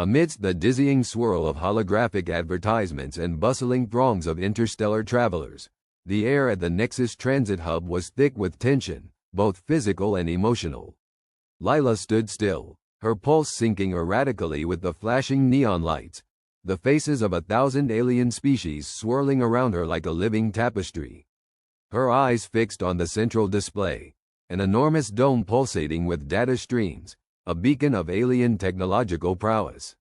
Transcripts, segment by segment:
Amidst the dizzying swirl of holographic advertisements and bustling throngs of interstellar travelers, the air at the Nexus Transit Hub was thick with tension, both physical and emotional. Lila stood still, her pulse syncing erratically with the flashing neon lights, the faces of 1,000 alien species swirling around her like a living tapestry. Her eyes fixed on the central display, an enormous dome pulsating with data streams, a beacon of alien technological prowess.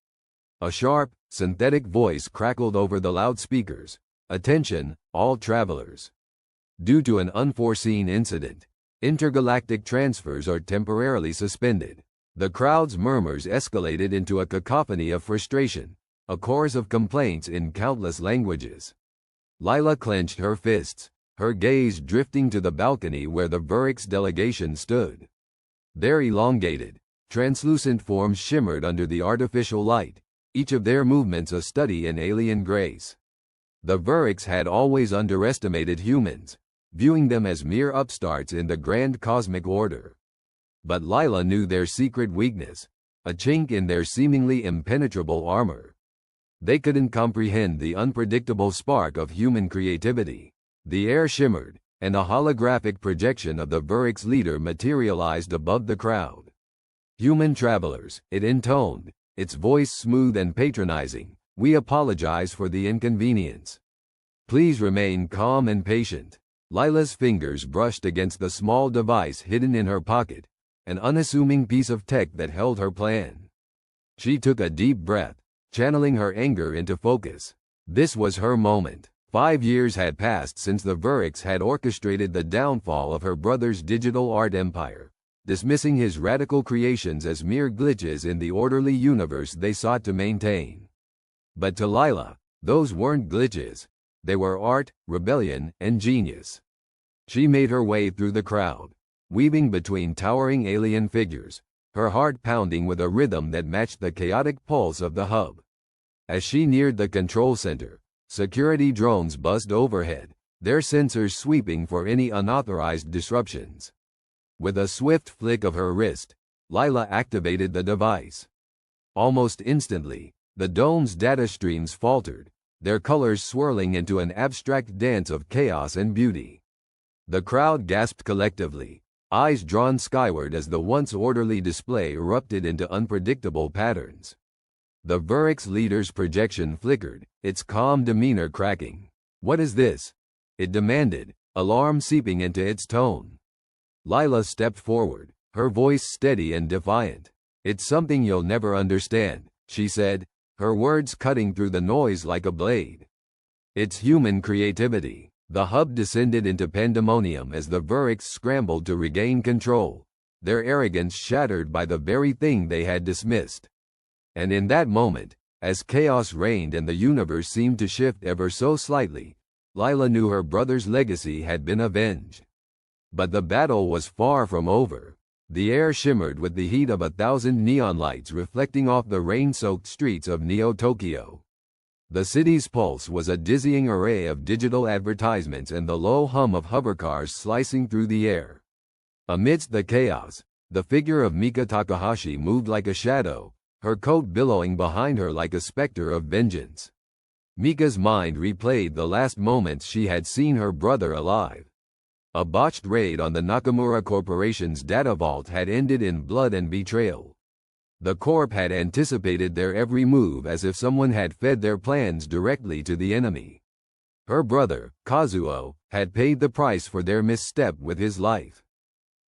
A sharp, synthetic voice crackled over the loudspeakers. Attention, all travelers. Due to an unforeseen incident, intergalactic transfers are temporarily suspended. The crowd's murmurs escalated into a cacophony of frustration, a chorus of complaints in countless languages. Lila clenched her fists, her gaze drifting to the balcony where the Vryx delegation stood. Their elongated, translucent forms shimmered under the artificial light, each of their movements a study in alien grace. The Vryx had always underestimated humans, viewing them as mere upstarts in the grand cosmic order. But Lila knew their secret weakness, a chink in their seemingly impenetrable armor. They couldn't comprehend the unpredictable spark of human creativity. The air shimmered, and a holographic projection of the Vryx leader materialized above the crowd. "Human travelers," it intoned, its voice smooth and patronizing, "we apologize for the inconvenience. Please remain calm and patient." Lila's fingers brushed against the small device hidden in her pocket, an unassuming piece of tech that held her plan. She took a deep breath, channeling her anger into focus. This was her moment. 5 years had passed since the Vryx had orchestrated the downfall of her brother's digital art empire, dismissing his radical creations as mere glitches in the orderly universe they sought to maintain. But to Lila, those weren't glitches. They were art, rebellion, and genius. She made her way through the crowd, weaving between towering alien figures, her heart pounding with a rhythm that matched the chaotic pulse of the hub. As she neared the control center, security drones buzzed overhead, their sensors sweeping for any unauthorized disruptions. With a swift flick of her wrist, Lila activated the device. Almost instantly, the dome's data streams faltered, their colors swirling into an abstract dance of chaos and beauty. The crowd gasped collectively, eyes drawn skyward as the once orderly display erupted into unpredictable patterns. The Vryx leader's projection flickered, its calm demeanor cracking. "What is this?" it demanded, alarm seeping into its tone. Lila stepped forward, her voice steady and defiant. "It's something you'll never understand," she said, her words cutting through the noise like a blade. "It's human creativity." The hub descended into pandemonium as the Vryx scrambled to regain control, their arrogance shattered by the very thing they had dismissed. And in that moment, as chaos reigned and the universe seemed to shift ever so slightly, Lila knew her brother's legacy had been avenged. But the battle was far from over. The air shimmered with the heat of 1,000 neon lights reflecting off the rain-soaked streets of Neo-Tokyo. The city's pulse was a dizzying array of digital advertisements and the low hum of hovercars slicing through the air. Amidst the chaos, the figure of Mika Takahashi moved like a shadow, her coat billowing behind her like a specter of vengeance. Mika's mind replayed the last moments she had seen her brother alive. A botched raid on the Nakamura Corporation's data vault had ended in blood and betrayal. The Corp had anticipated their every move as if someone had fed their plans directly to the enemy. Her brother, Kazuo, had paid the price for their misstep with his life.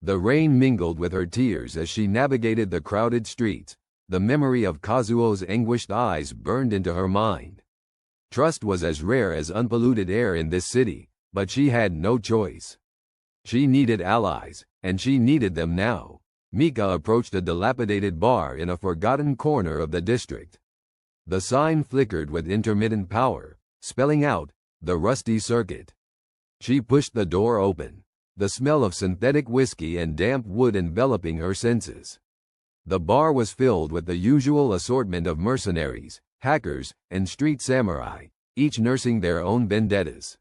The rain mingled with her tears as she navigated the crowded streets. The memory of Kazuo's anguished eyes burned into her mind. Trust was as rare as unpolluted air in this city, but she had no choice. She needed allies, and she needed them now. Mika approached a dilapidated bar in a forgotten corner of the district. The sign flickered with intermittent power, spelling out, "The Rusty Circuit." She pushed the door open, the smell of synthetic whiskey and damp wood enveloping her senses. The bar was filled with the usual assortment of mercenaries, hackers, and street samurai, each nursing their own vendettas.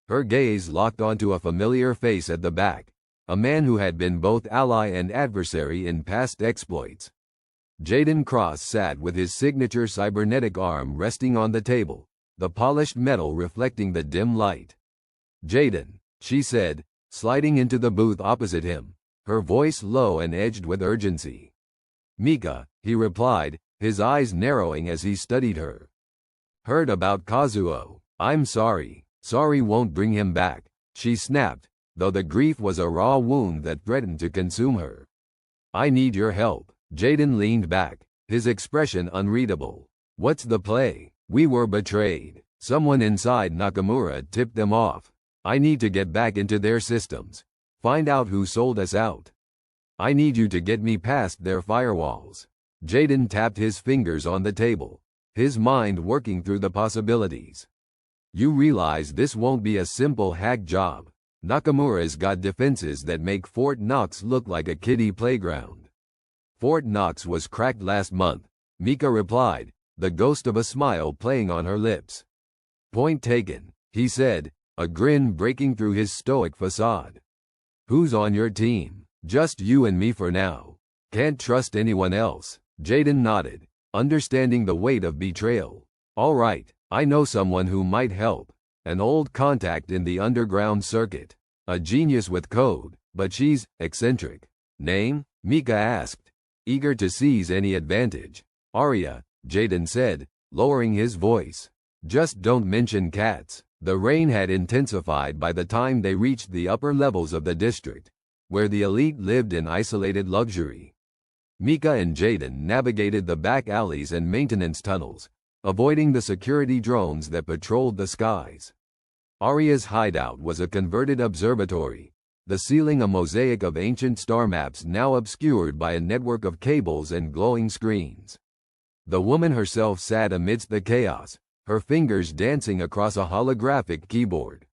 Her gaze locked onto a familiar face at the back, a man who had been both ally and adversary in past exploits. Jaden Cross sat with his signature cybernetic arm resting on the table, the polished metal reflecting the dim light. "Jaden," she said, sliding into the booth opposite him, her voice low and edged with urgency. "Mika," he replied, his eyes narrowing as he studied her. "Heard about Kazuo. I'm sorry. Sorry won't bring him back," she snapped, though the grief was a raw wound that threatened to consume her. "I need your help." Jaden leaned back, his expression unreadable. "What's the play?" "We were betrayed. Someone inside Nakamura tipped them off. I need to get back into their systems. Find out who sold us out. I need you to get me past their firewalls." Jaden tapped his fingers on the table, his mind working through the possibilities. "You realize this won't be a simple hack job. Nakamura's got defenses that make Fort Knox look like a kiddie playground." "Fort Knox was cracked last month," Mika replied, the ghost of a smile playing on her lips. "Point taken," he said, a grin breaking through his stoic facade. "Who's on your team?" "Just you and me for now. Can't trust anyone else." Jaden nodded, understanding the weight of betrayal. "All right, I know someone who might help. An old contact in the underground circuit. A genius with code, but she's eccentric." "Name?" Mika asked, eager to seize any advantage. "Arya," Jaden said, lowering his voice. "Just don't mention cats." The rain had intensified by the time they reached the upper levels of the district, where the elite lived in isolated luxury. Mika and Jaden navigated the back alleys and maintenance tunnels, avoiding the security drones that patrolled the skies. Arya's hideout was a converted observatory, the ceiling a mosaic of ancient star maps now obscured by a network of cables and glowing screens. The woman herself sat amidst the chaos, her fingers dancing across a holographic keyboard.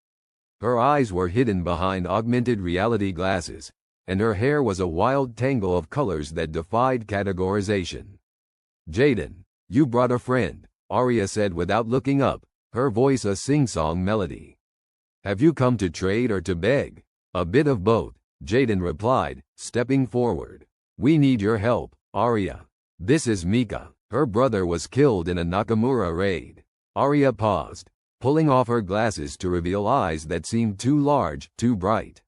Her eyes were hidden behind augmented reality glasses, and her hair was a wild tangle of colors that defied categorization. "Jaden, you brought a friend," Arya said without looking up, her voice a sing-song melody. "Have you come to trade or to beg?" "A bit of both," Jaden replied, stepping forward. "We need your help, Arya. This is Mika. Her brother was killed in a Nakamura raid." Arya paused, pulling off her glasses to reveal eyes that seemed too large, too bright.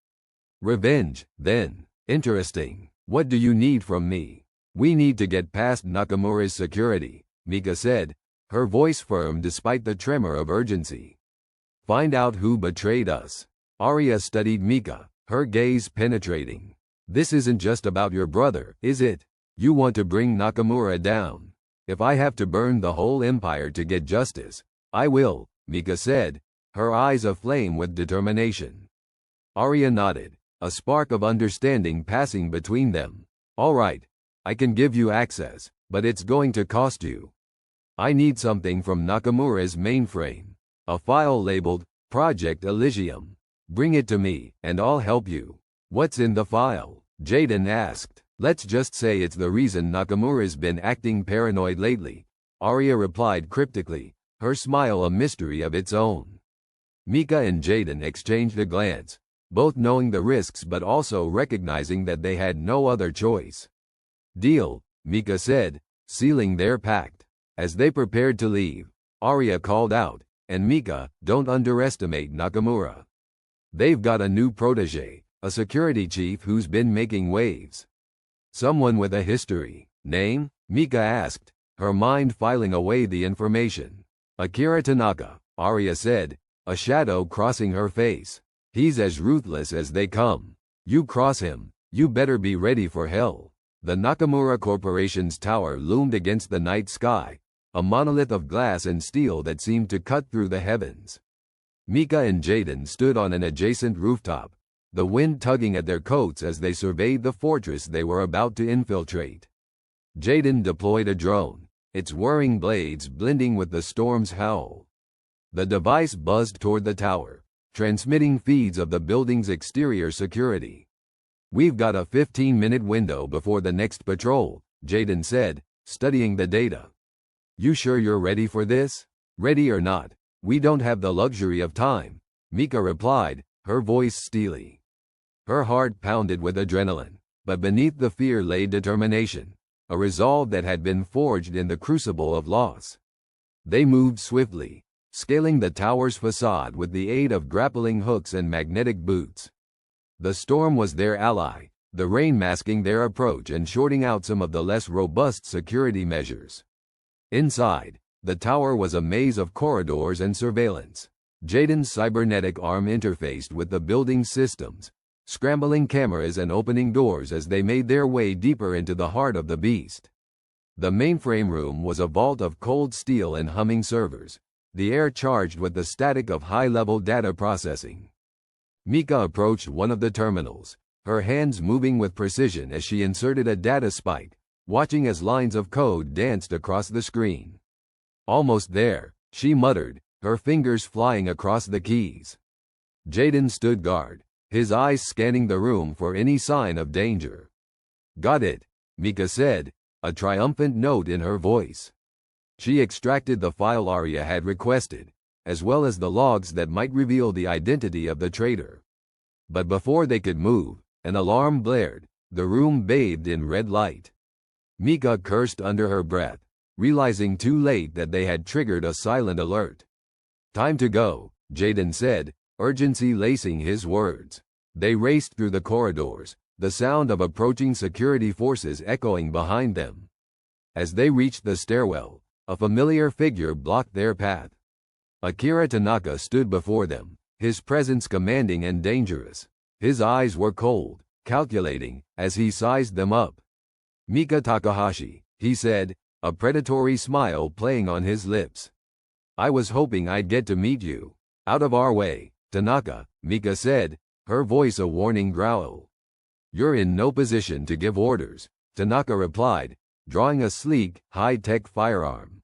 "Revenge, then. Interesting. What do you need from me?" "We need to get past Nakamura's security," Mika said, her voice firm despite the tremor of urgency. "Find out who betrayed us." Arya studied Mika, her gaze penetrating. "This isn't just about your brother, is it? You want to bring Nakamura down. If I have to burn the whole empire to get justice, I will," Mika said, her eyes aflame with determination. Arya nodded, a spark of understanding passing between them. "All right, I can give you access, but it's going to cost you. I need something from Nakamura's mainframe. A file labeled Project Elysium. Bring it to me, and I'll help you." "What's in the file?" Jaden asked. "Let's just say it's the reason Nakamura's been acting paranoid lately," Arya replied cryptically, her smile a mystery of its own. Mika and Jaden exchanged a glance, both knowing the risks but also recognizing that they had no other choice. "Deal," Mika said, sealing their pact. As they prepared to leave, Arya called out, "And Mika, don't underestimate Nakamura. They've got a new protege, a security chief who's been making waves. Someone with a history." "Name?" Mika asked, her mind filing away the information. "Akira Tanaka," Arya said, a shadow crossing her face. "He's as ruthless as they come. You cross him, you better be ready for hell." The Nakamura Corporation's tower loomed against the night sky, a monolith of glass and steel that seemed to cut through the heavens. Mika and Jaden stood on an adjacent rooftop, the wind tugging at their coats as they surveyed the fortress they were about to infiltrate. Jaden deployed a drone, its whirring blades blending with the storm's howl. The device buzzed toward the tower, transmitting feeds of the building's exterior security. "We've got a 15-minute window before the next patrol," Jaden said, studying the data. "You sure you're ready for this?" "Ready or not, we don't have the luxury of time," Mika replied, her voice steely. Her heart pounded with adrenaline, but beneath the fear lay determination. a resolve that had been forged in the crucible of loss. They moved swiftly, scaling the tower's facade with the aid of grappling hooks and magnetic boots. The storm was their ally, the rain masking their approach and shorting out some of the less robust security measures. Inside, the tower was a maze of corridors and surveillance. Jaden's cybernetic arm interfaced with the building's systems, scrambling cameras and opening doors as they made their way deeper into the heart of the beast. The mainframe room was a vault of cold steel and humming servers, the air charged with the static of high-level data processing. Mika approached one of the terminals, her hands moving with precision as she inserted a data spike, watching as lines of code danced across the screen. Almost there, she muttered, her fingers flying across the keys. Jaden stood guard, his eyes scanning the room for any sign of danger. "Got it," Mika said, a triumphant note in her voice. She extracted the file Arya had requested, as well as the logs that might reveal the identity of the traitor. But before they could move, an alarm blared, the room bathed in red light. Mika cursed under her breath, realizing too late that they had triggered a silent alert. "Time to go," Jaden said, urgency lacing his words. They raced through the corridors, the sound of approaching security forces echoing behind them. As they reached the stairwell, a familiar figure blocked their path. Akira Tanaka stood before them, his presence commanding and dangerous. His eyes were cold, calculating, as he sized them up. "Mika Takahashi," he said, a predatory smile playing on his lips. "I was hoping I'd get to meet you." "Out of our way, Tanaka," Mika said, her voice a warning growl. "You're in no position to give orders," Tanaka replied, drawing a sleek, high-tech firearm.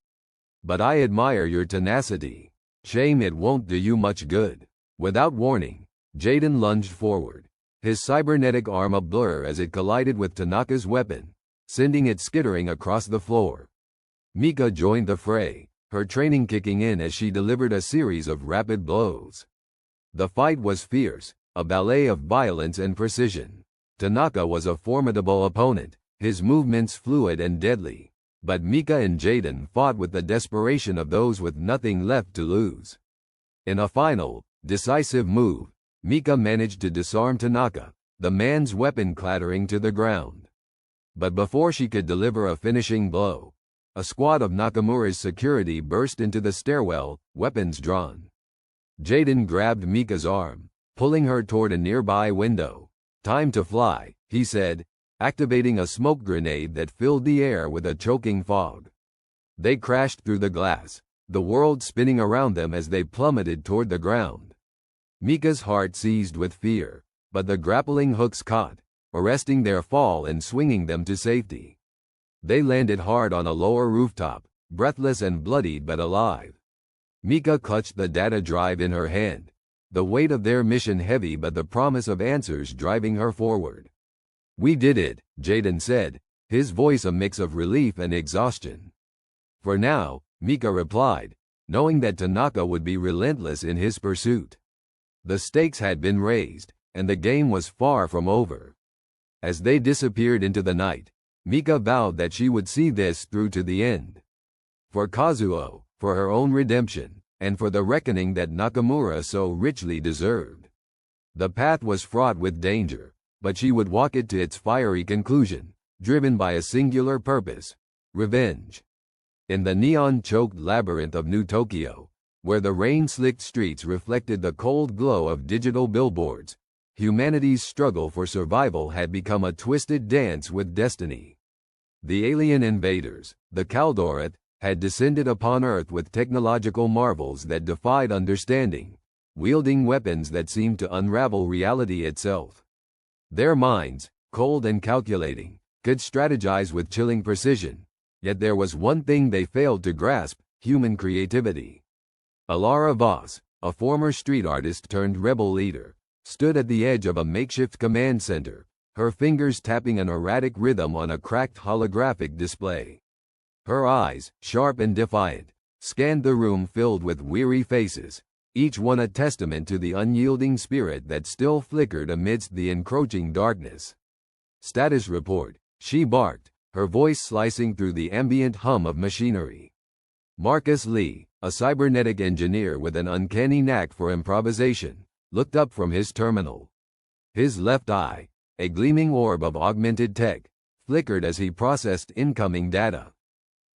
"But I admire your tenacity. Shame it won't do you much good." Without warning, Jaden lunged forward, his cybernetic arm a blur as it collided with Tanaka's weapon, sending it skittering across the floor. Mika joined the fray, her training kicking in as she delivered a series of rapid blows. The fight was fierce, a ballet of violence and precision. Tanaka was a formidable opponent, his movements fluid and deadly, but Mika and Jaden fought with the desperation of those with nothing left to lose. In a final, decisive move, Mika managed to disarm Tanaka, the man's weapon clattering to the ground. But before she could deliver a finishing blow, a squad of Nakamura's security burst into the stairwell, weapons drawn. Jaden grabbed Mika's arm, pulling her toward a nearby window. "Time to fly," he said, activating a smoke grenade that filled the air with a choking fog. They crashed through the glass, the world spinning around them as they plummeted toward the ground. Mika's heart seized with fear, but the grappling hooks caught, arresting their fall and swinging them to safety. They landed hard on a lower rooftop, breathless and bloodied but alive. Mika clutched the data drive in her hand, the weight of their mission heavy but the promise of answers driving her forward. "We did it," Jaden said, his voice a mix of relief and exhaustion. "For now," Mika replied, knowing that Tanaka would be relentless in his pursuit. The stakes had been raised, and the game was far from over. As they disappeared into the night, Mika vowed that she would see this through to the end. For Kazuo, for her own redemption, and for the reckoning that Nakamura so richly deserved. The path was fraught with danger, but she would walk it to its fiery conclusion, driven by a singular purpose: revenge. In the neon-choked labyrinth of New Tokyo, where the rain-slicked streets reflected the cold glow of digital billboards, humanity's struggle for survival had become a twisted dance with destiny. The alien invaders, the Kaldorath, had descended upon Earth with technological marvels that defied understanding, wielding weapons that seemed to unravel reality itself. Their minds, cold and calculating, could strategize with chilling precision, yet there was one thing they failed to grasp: human creativity. Alara Voss, a former street artist turned rebel leader, stood at the edge of a makeshift command center, her fingers tapping an erratic rhythm on a cracked holographic display. Her eyes, sharp and defiant, scanned the room filled with weary faces, each one a testament to the unyielding spirit that still flickered amidst the encroaching darkness. "Status report," she barked, her voice slicing through the ambient hum of machinery. Marcus Lee, a cybernetic engineer with an uncanny knack for improvisation, looked up from his terminal. His left eye, a gleaming orb of augmented tech, flickered as he processed incoming data.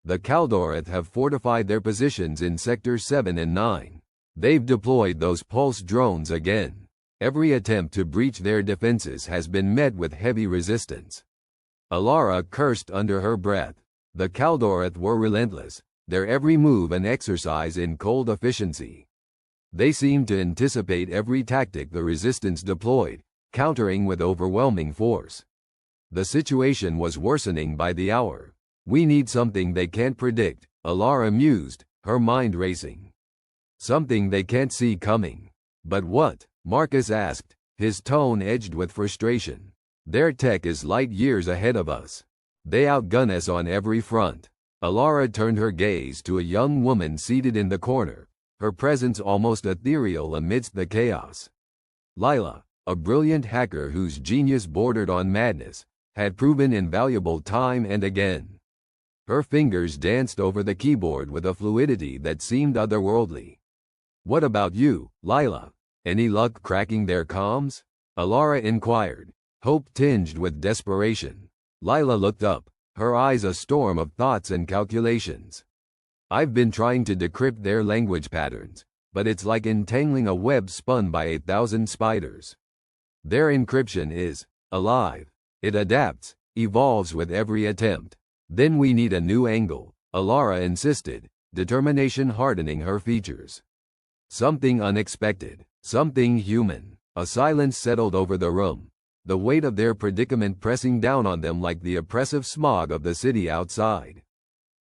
The Kaldoreth have fortified their positions in Sector 7 and 9. They've deployed those pulse drones again. Every attempt to breach their defenses has been met with heavy resistance. Alara cursed under her breath. The Kaldoreth were relentless, their every move an exercise in cold efficiency. They seemed to anticipate every tactic the resistance deployed, countering with overwhelming force. The situation was worsening by the hour. We need something they can't predict, Alara mused, her mind racing. Something they can't see coming. But what? Marcus asked, his tone edged with frustration. Their tech is light years ahead of us. They outgun us on every front. Alara turned her gaze to a young woman seated in the corner, her presence almost ethereal amidst the chaos. Lila, a brilliant hacker whose genius bordered on madness, had proven invaluable time and again. Her fingers danced over the keyboard with a fluidity that seemed otherworldly. What about you, Lila? Any luck cracking their comms? Alara inquired, hope tinged with desperation. Lila looked up, her eyes a storm of thoughts and calculations. I've been trying to decrypt their language patterns, but it's like entangling a web spun by 8,000 spiders. Their encryption is alive. It adapts, evolves with every attempt. Then we need a new angle, Alara insisted, determination hardening her features. Something unexpected, something human. A silence settled over the room, the weight of their predicament pressing down on them like the oppressive smog of the city outside.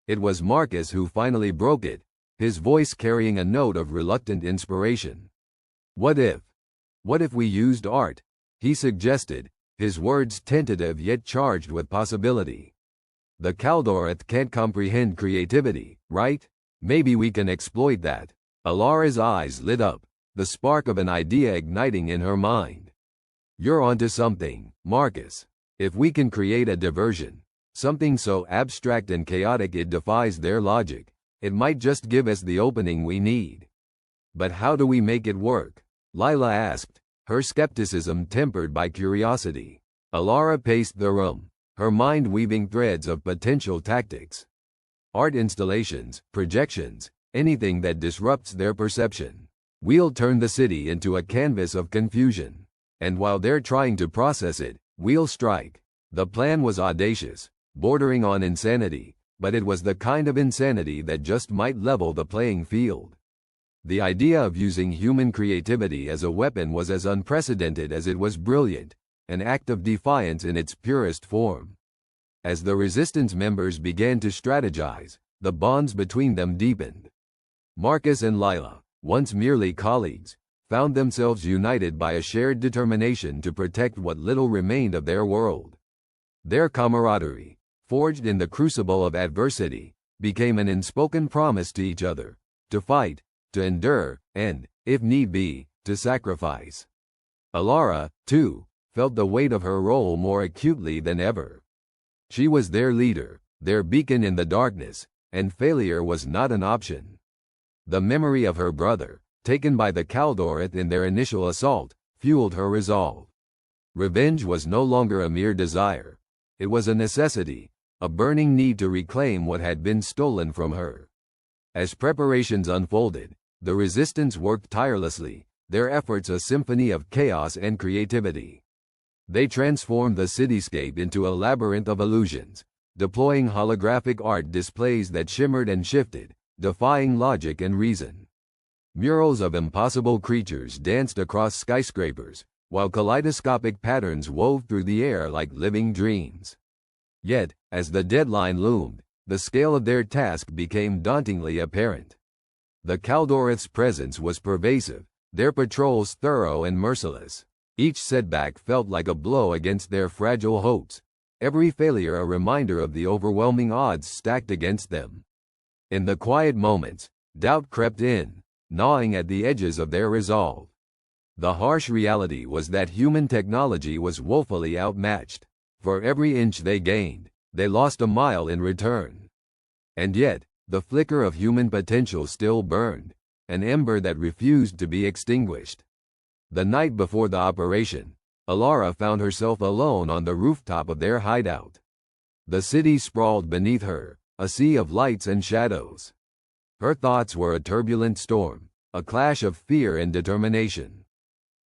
It was Marcus who finally broke it, his voice carrying a note of reluctant inspiration. What if we used art? He suggested, his words tentative yet charged with possibility. The Kaldoreth can't comprehend creativity, right? Maybe we can exploit that. Alara's eyes lit up, the spark of an idea igniting in her mind. You're onto something, Marcus. If we can create a diversion, something so abstract and chaotic it defies their logic, it might just give us the opening we need. But how do we make it work? Lila asked, her skepticism tempered by curiosity. Alara paced the room, her mind weaving threads of potential tactics. Art installations, projections, anything that disrupts their perception. We'll turn the city into a canvas of confusion. And while they're trying to process it, we'll strike. The plan was audacious, bordering on insanity, but it was the kind of insanity that just might level the playing field. The idea of using human creativity as a weapon was as unprecedented as it was brilliant, an act of defiance in its purest form. As the resistance members began to strategize, the bonds between them deepened. Marcus and Lila, once merely colleagues, found themselves united by a shared determination to protect what little remained of their world. Their camaraderie, forged in the crucible of adversity, became an unspoken promise to each other, to fight, to endure, and, if need be, to sacrifice. Alara, too, felt the weight of her role more acutely than ever. She was their leader, their beacon in the darkness, and failure was not an option. The memory of her brother, taken by the Kaldoreth in their initial assault, fueled her resolve. Revenge was no longer a mere desire. It was a necessity, a burning need to reclaim what had been stolen from her. As preparations unfolded, the resistance worked tirelessly, their efforts a symphony of chaos and creativity. They transformed the cityscape into a labyrinth of illusions, deploying holographic art displays that shimmered and shifted, defying logic and reason. Murals of impossible creatures danced across skyscrapers, while kaleidoscopic patterns wove through the air like living dreams. Yet, as the deadline loomed, the scale of their task became dauntingly apparent. The Kaldoreth's presence was pervasive, their patrols thorough and merciless. Each setback felt like a blow against their fragile hopes, every failure a reminder of the overwhelming odds stacked against them. In the quiet moments, doubt crept in, gnawing at the edges of their resolve. The harsh reality was that human technology was woefully outmatched. For every inch they gained, they lost a mile in return. And yet, the flicker of human potential still burned, an ember that refused to be extinguished. The night before the operation, Alara found herself alone on the rooftop of their hideout. The city sprawled beneath her, a sea of lights and shadows. Her thoughts were a turbulent storm, a clash of fear and determination.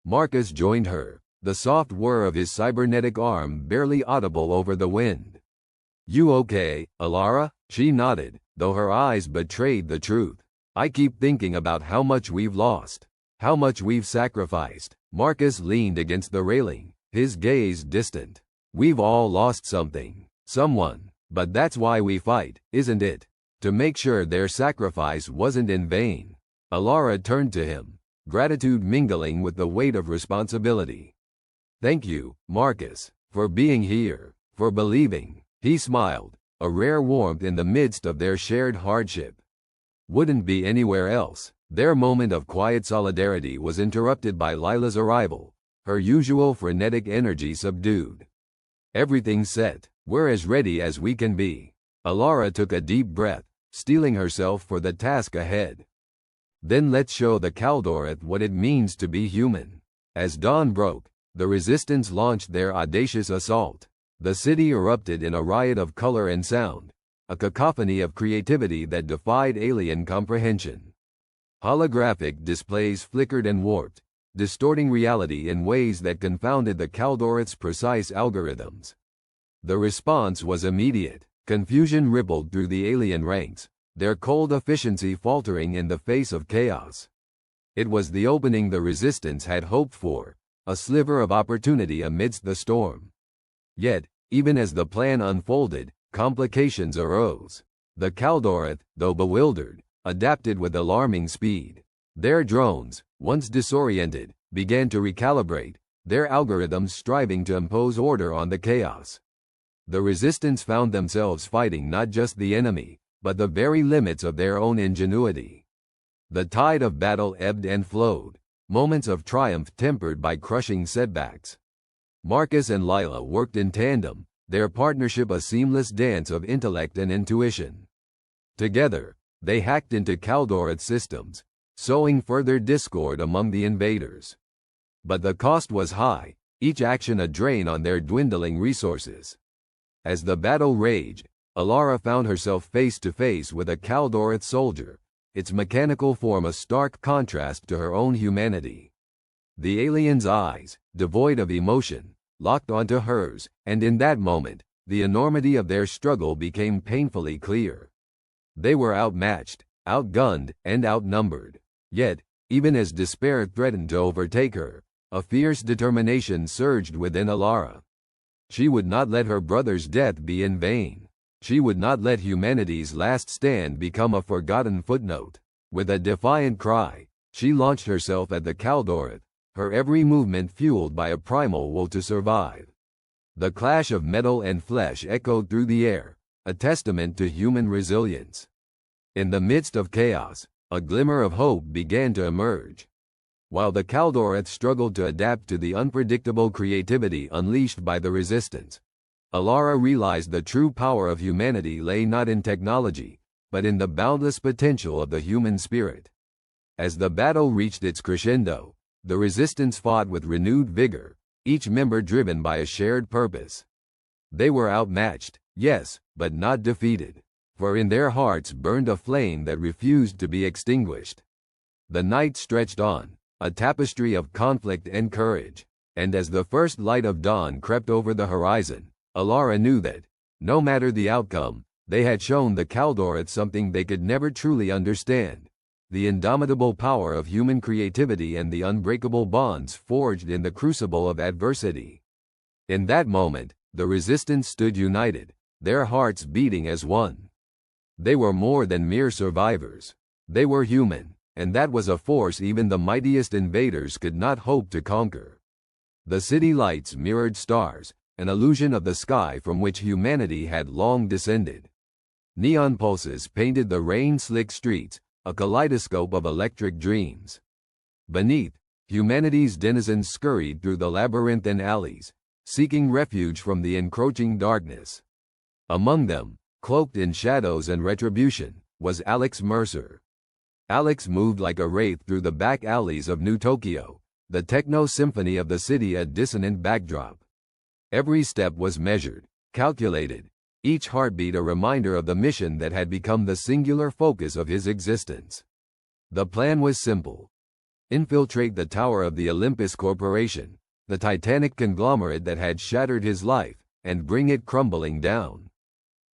Marcus joined her, the soft whir of his cybernetic arm barely audible over the wind. "You okay, Alara?" She nodded, though her eyes betrayed the truth. "I keep thinking about how much we've lost, how much we've sacrificed." Marcus leaned against the railing, his gaze distant. "We've all lost something, someone, but that's why we fight, isn't it? To make sure their sacrifice wasn't in vain." Alara turned to him, gratitude mingling with the weight of responsibility. "Thank you, Marcus, for being here, for believing." He smiled, a rare warmth in the midst of their shared hardship. "Wouldn't be anywhere else." Their moment of quiet solidarity was interrupted by Lila's arrival, her usual frenetic energy subdued. "Everything's set. We're as ready as we can be." Alara took a deep breath, steeling herself for the task ahead. "Then let's show the Kaldoreth what it means to be human." As dawn broke, the resistance launched their audacious assault. The city erupted in a riot of color and sound, a cacophony of creativity that defied alien comprehension. Holographic displays flickered and warped, distorting reality in ways that confounded the Kaldoreth's precise algorithms. The response was immediate. Confusion rippled through the alien ranks, their cold efficiency faltering in the face of chaos. It was the opening the resistance had hoped for, a sliver of opportunity amidst the storm. Yet, even as the plan unfolded, complications arose. The Kaldoreth, though bewildered, adapted with alarming speed. Their drones, once disoriented, began to recalibrate, their algorithms striving to impose order on the chaos. The resistance found themselves fighting not just the enemy, but the very limits of their own ingenuity. The tide of battle ebbed and flowed, moments of triumph tempered by crushing setbacks. Marcus and Lila worked in tandem, their partnership a seamless dance of intellect and intuition. Together, they hacked into Kaldoreth systems, sowing further discord among the invaders. But the cost was high, each action a drain on their dwindling resources. As the battle raged, Alara found herself face to face with a Kaldoreth soldier, its mechanical form a stark contrast to her own humanity. The alien's eyes, devoid of emotion, locked onto hers, and in that moment, the enormity of their struggle became painfully clear. They were outmatched, outgunned, and outnumbered. Yet, even as despair threatened to overtake her, a fierce determination surged within Alara. She would not let her brother's death be in vain. She would not let humanity's last stand become a forgotten footnote. With a defiant cry, she launched herself at the Kaldoreth, her every movement fueled by a primal will to survive. The clash of metal and flesh echoed through the air, a testament to human resilience. In the midst of chaos, a glimmer of hope began to emerge. While the Kaldoreth struggled to adapt to the unpredictable creativity unleashed by the resistance, Alara realized the true power of humanity lay not in technology, but in the boundless potential of the human spirit. As the battle reached its crescendo, the resistance fought with renewed vigor, each member driven by a shared purpose. They were outmatched, yes, but not defeated, for in their hearts burned a flame that refused to be extinguished. The night stretched on, a tapestry of conflict and courage, and as the first light of dawn crept over the horizon, Alara knew that, no matter the outcome, they had shown the Kaldoreth something they could never truly understand: the indomitable power of human creativity and the unbreakable bonds forged in the crucible of adversity. In that moment, the resistance stood united, their hearts beating as one. They were more than mere survivors. They were human, and that was a force even the mightiest invaders could not hope to conquer. The city lights mirrored stars, an illusion of the sky from which humanity had long descended. Neon pulses painted the rain-slick streets, a kaleidoscope of electric dreams. Beneath, humanity's denizens scurried through the labyrinth and alleys, seeking refuge from the encroaching darkness. Among them, cloaked in shadows and retribution, was Alex Mercer. Alex moved like a wraith through the back alleys of New Tokyo, the techno-symphony of the city a dissonant backdrop. Every step was measured, calculated, each heartbeat a reminder of the mission that had become the singular focus of his existence. The plan was simple. Infiltrate the tower of the Olympus Corporation, the titanic conglomerate that had shattered his life, and bring it crumbling down.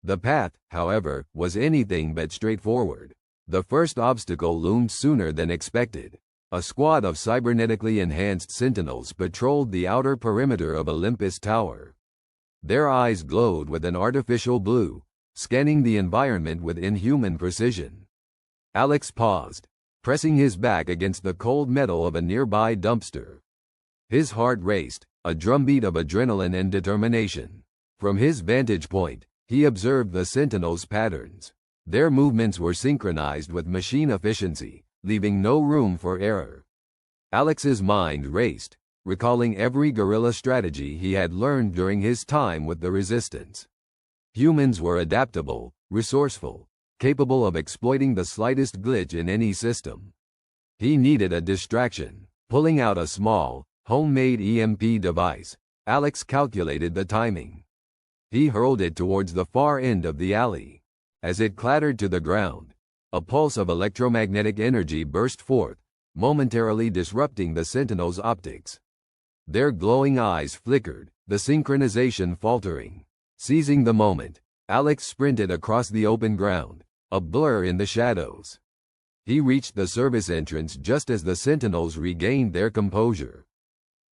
The path, however, was anything but straightforward. The first obstacle loomed sooner than expected. A squad of cybernetically enhanced sentinels patrolled the outer perimeter of Olympus Tower. Their eyes glowed with an artificial blue, scanning the environment with inhuman precision. Alex paused, pressing his back against the cold metal of a nearby dumpster. His heart raced, a drumbeat of adrenaline and determination. From his vantage point, he observed the sentinels' patterns. Their movements were synchronized with machine efficiency, leaving no room for error. Alex's mind raced, recalling every guerrilla strategy he had learned during his time with the Resistance. Humans were adaptable, resourceful, capable of exploiting the slightest glitch in any system. He needed a distraction. Pulling out a small, homemade EMP device, Alex calculated the timing. He hurled it towards the far end of the alley. As it clattered to the ground, a pulse of electromagnetic energy burst forth, momentarily disrupting the sentinels' optics. Their glowing eyes flickered, the synchronization faltering. Seizing the moment, Alex sprinted across the open ground, a blur in the shadows. He reached the service entrance just as the sentinels regained their composure.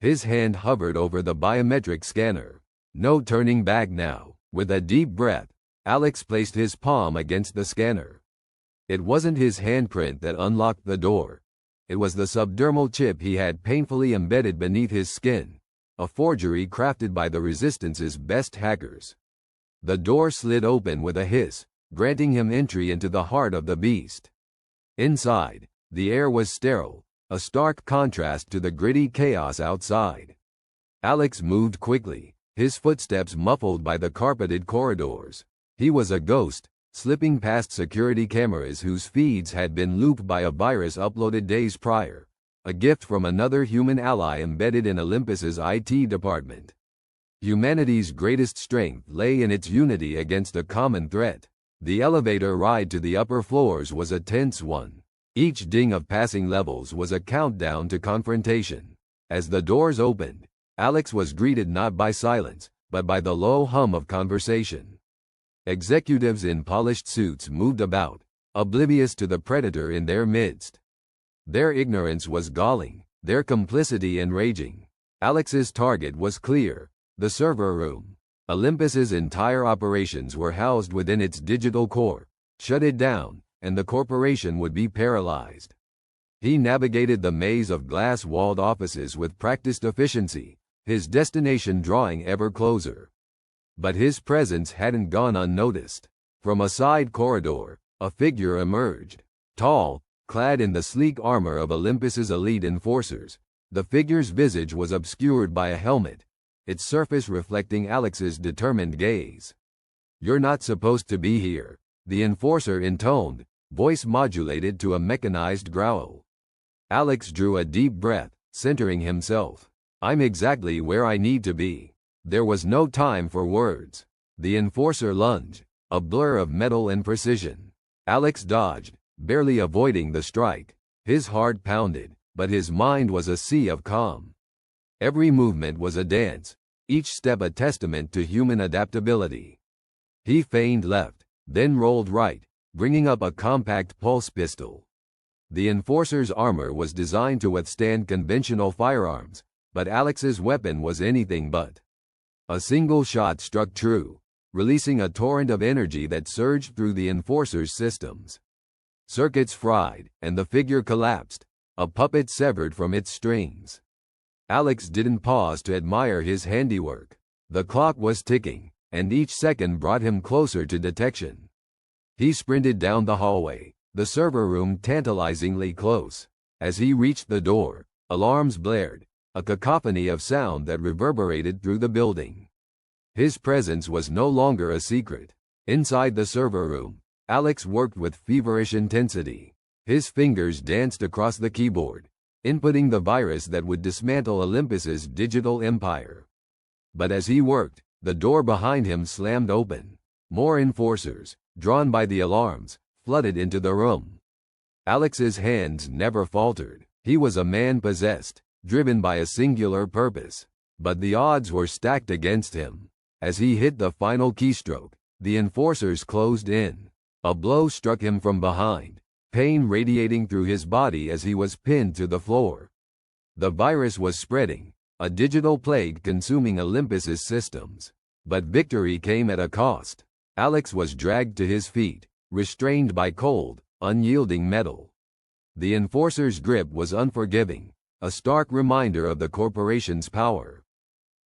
His hand hovered over the biometric scanner. No turning back now. With a deep breath, Alex placed his palm against the scanner. It wasn't his handprint that unlocked the door. It was the subdermal chip he had painfully embedded beneath his skin, a forgery crafted by the Resistance's best hackers. The door slid open with a hiss, granting him entry into the heart of the beast. Inside, the air was sterile, a stark contrast to the gritty chaos outside. Alex moved quickly, his footsteps muffled by the carpeted corridors. He was a ghost, slipping past security cameras whose feeds had been looped by a virus uploaded days prior, a gift from another human ally embedded in Olympus's IT department. Humanity's greatest strength lay in its unity against a common threat. The elevator ride to the upper floors was a tense one. Each ding of passing levels was a countdown to confrontation. As the doors opened, Alex was greeted not by silence, but by the low hum of conversation. Executives in polished suits moved about, oblivious to the predator in their midst. Their ignorance was galling, their complicity enraging. Alex's target was clear: the server room. Olympus's entire operations were housed within its digital core. Shut it down, and the corporation would be paralyzed. He navigated the maze of glass-walled offices with practiced efficiency, his destination drawing ever closer. But his presence hadn't gone unnoticed. From a side corridor, a figure emerged. Tall, clad in the sleek armor of Olympus's elite enforcers, the figure's visage was obscured by a helmet, its surface reflecting Alex's determined gaze. "You're not supposed to be here," the enforcer intoned, voice modulated to a mechanized growl. Alex drew a deep breath, centering himself. "I'm exactly where I need to be." There was no time for words. The enforcer lunged, a blur of metal and precision. Alex dodged, barely avoiding the strike. His heart pounded, but his mind was a sea of calm. Every movement was a dance, each step a testament to human adaptability. He feigned left, then rolled right, bringing up a compact pulse pistol. The enforcer's armor was designed to withstand conventional firearms, but Alex's weapon was anything but. A single shot struck true, releasing a torrent of energy that surged through the enforcer's systems. Circuits fried, and the figure collapsed, a puppet severed from its strings. Alex didn't pause to admire his handiwork. The clock was ticking, and each second brought him closer to detection. He sprinted down the hallway, the server room tantalizingly close. As he reached the door, alarms blared, a cacophony of sound that reverberated through the building. His presence was no longer a secret. Inside the server room, Alex worked with feverish intensity. His fingers danced across the keyboard, inputting the virus that would dismantle Olympus's digital empire. But as he worked, the door behind him slammed open. More enforcers, drawn by the alarms, flooded into the room. Alex's hands never faltered. He was a man possessed, driven by a singular purpose. But the odds were stacked against him. As he hit the final keystroke, the enforcers closed in. A blow struck him from behind, pain radiating through his body as he was pinned to the floor. The virus was spreading, a digital plague consuming Olympus's systems. But victory came at a cost. Alex was dragged to his feet, restrained by cold, unyielding metal. The enforcer's grip was unforgiving, a stark reminder of the corporation's power.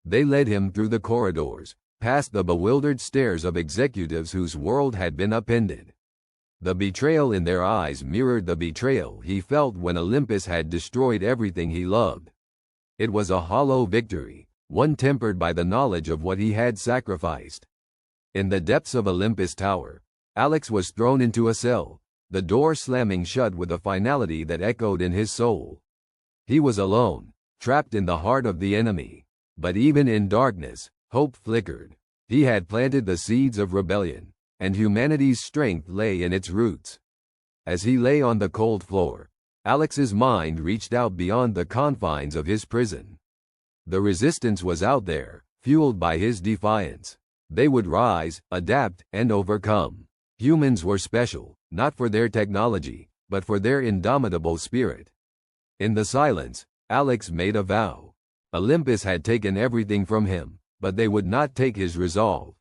They led him through the corridors, past the bewildered stares of executives whose world had been upended. The betrayal in their eyes mirrored the betrayal he felt when Olympus had destroyed everything he loved. It was a hollow victory, one tempered by the knowledge of what he had sacrificed. In the depths of Olympus Tower, Alex was thrown into a cell, the door slamming shut with a finality that echoed in his soul. He was alone, trapped in the heart of the enemy. But even in darkness, hope flickered. He had planted the seeds of rebellion, and humanity's strength lay in its roots. As he lay on the cold floor, Alex's mind reached out beyond the confines of his prison. The resistance was out there, fueled by his defiance. They would rise, adapt, and overcome. Humans were special, not for their technology, but for their indomitable spirit. In the silence, Alex made a vow. Olympus had taken everything from him, but they would not take his resolve.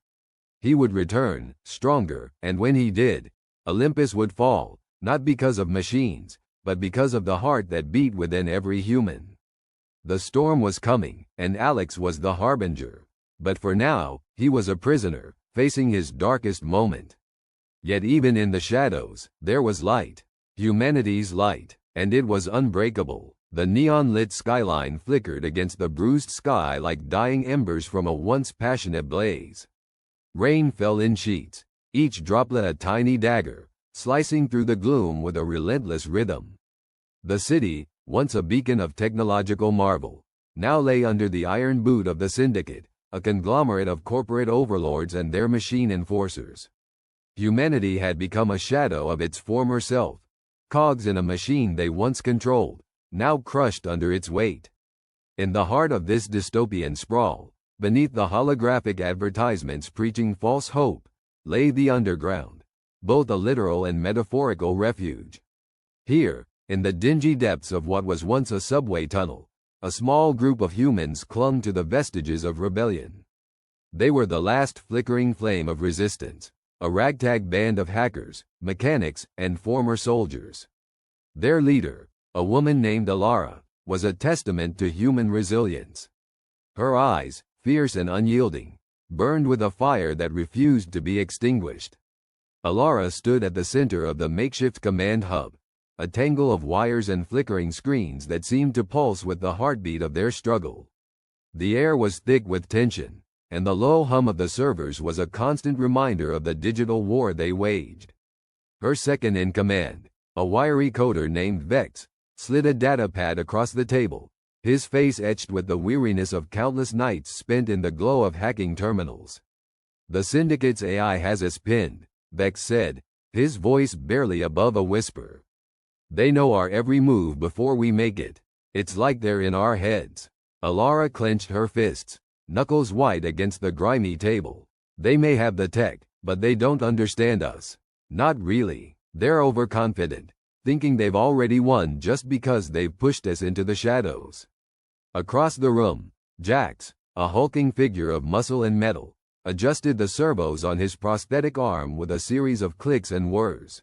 He would return, stronger, and when he did, Olympus would fall, not because of machines, but because of the heart that beat within every human. The storm was coming, and Alex was the harbinger. But for now, he was a prisoner, facing his darkest moment. Yet even in the shadows, there was light. Humanity's light, and it was unbreakable. The neon-lit skyline flickered against the bruised sky like dying embers from a once passionate blaze. Rain fell in sheets, each droplet a tiny dagger, slicing through the gloom with a relentless rhythm. The city, once a beacon of technological marvel, now lay under the iron boot of the Syndicate, a conglomerate of corporate overlords and their machine enforcers. Humanity had become a shadow of its former self, cogs in a machine they once controlled, now crushed under its weight. In the heart of this dystopian sprawl, beneath the holographic advertisements preaching false hope, lay the underground, both a literal and metaphorical refuge. Here, in the dingy depths of what was once a subway tunnel, a small group of humans clung to the vestiges of rebellion. They were the last flickering flame of resistance, a ragtag band of hackers, mechanics, and former soldiers. Their leader, a woman named Alara, was a testament to human resilience. Her eyes, fierce and unyielding, burned with a fire that refused to be extinguished. Alara stood at the center of the makeshift command hub, a tangle of wires and flickering screens that seemed to pulse with the heartbeat of their struggle. The air was thick with tension, and the low hum of the servers was a constant reminder of the digital war they waged. Her second in command, a wiry coder named Vex, slid a datapad across the table, his face etched with the weariness of countless nights spent in the glow of hacking terminals. "The Syndicate's AI has us pinned," Vex said, his voice barely above a whisper. "They know our every move before we make it. It's like they're in our heads." Alara clenched her fists, knuckles white against the grimy table. "They may have the tech, but they don't understand us. Not really. They're overconfident, thinking they've already won just because they've pushed us into the shadows." Across the room, Jax, a hulking figure of muscle and metal, adjusted the servos on his prosthetic arm with a series of clicks and whirs.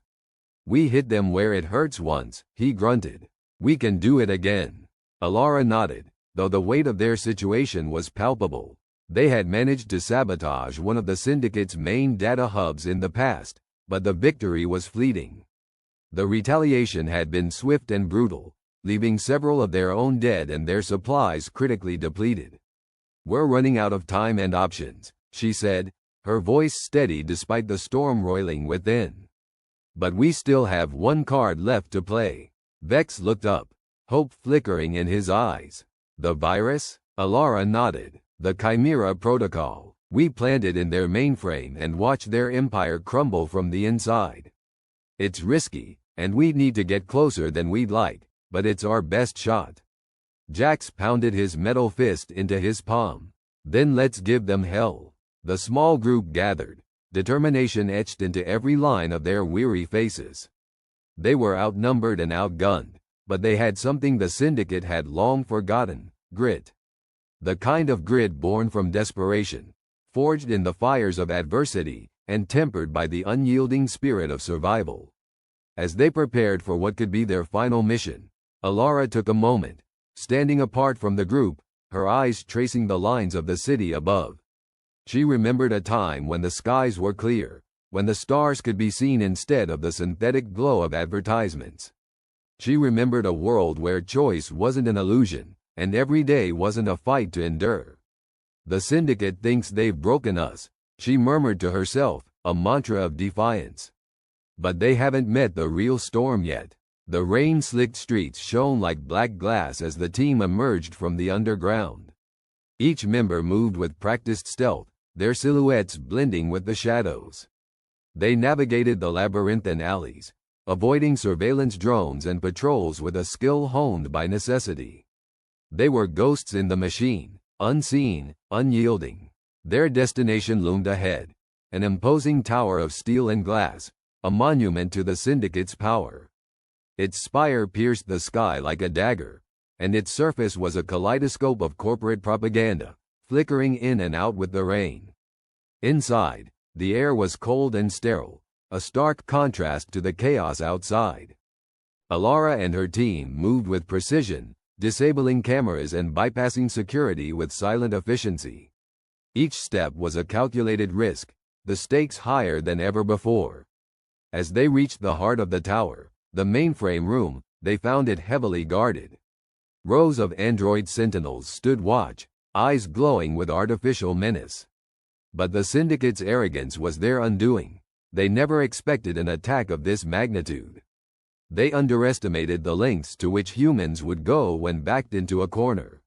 "We hit them where it hurts once," he grunted. "We can do it again." Alara nodded, though the weight of their situation was palpable. They had managed to sabotage one of the Syndicate's main data hubs in the past, but the victory was fleeting. The retaliation had been swift and brutal, leaving several of their own dead and their supplies critically depleted. "We're running out of time and options," she said, her voice steady despite the storm roiling within. But we still have one card left to play. Vex looked up, hope flickering in his eyes. The virus? Alara nodded. The Chimera Protocol. We planted in their mainframe and watched their empire crumble from the inside. It's risky, and we need to get closer than we'd like, but it's our best shot. Jax pounded his metal fist into his palm. Then let's give them hell. The small group gathered, determination etched into every line of their weary faces. They were outnumbered and outgunned, but they had something the Syndicate had long forgotten: grit. The kind of grit born from desperation, forged in the fires of adversity, and tempered by the unyielding spirit of survival. As they prepared for what could be their final mission, Alara took a moment, standing apart from the group, her eyes tracing the lines of the city above. She remembered a time when the skies were clear, when the stars could be seen instead of the synthetic glow of advertisements. She remembered a world where choice wasn't an illusion, and every day wasn't a fight to endure. The Syndicate thinks they've broken us, she murmured to herself, a mantra of defiance. But they haven't met the real storm yet. The rain-slicked streets shone like black glass as the team emerged from the underground. Each member moved with practiced stealth, their silhouettes blending with the shadows. They navigated the labyrinthine alleys, avoiding surveillance drones and patrols with a skill honed by necessity. They were ghosts in the machine, unseen, unyielding. Their destination loomed ahead, an imposing tower of steel and glass, a monument to the Syndicate's power. Its spire pierced the sky like a dagger, and its surface was a kaleidoscope of corporate propaganda, flickering in and out with the rain. Inside, the air was cold and sterile, a stark contrast to the chaos outside. Alara and her team moved with precision, disabling cameras and bypassing security with silent efficiency. Each step was a calculated risk, the stakes higher than ever before. As they reached the heart of the tower, the mainframe room, they found it heavily guarded. Rows of android sentinels stood watch, eyes glowing with artificial menace. But the Syndicate's arrogance was their undoing. They never expected an attack of this magnitude. They underestimated the lengths to which humans would go when backed into a corner.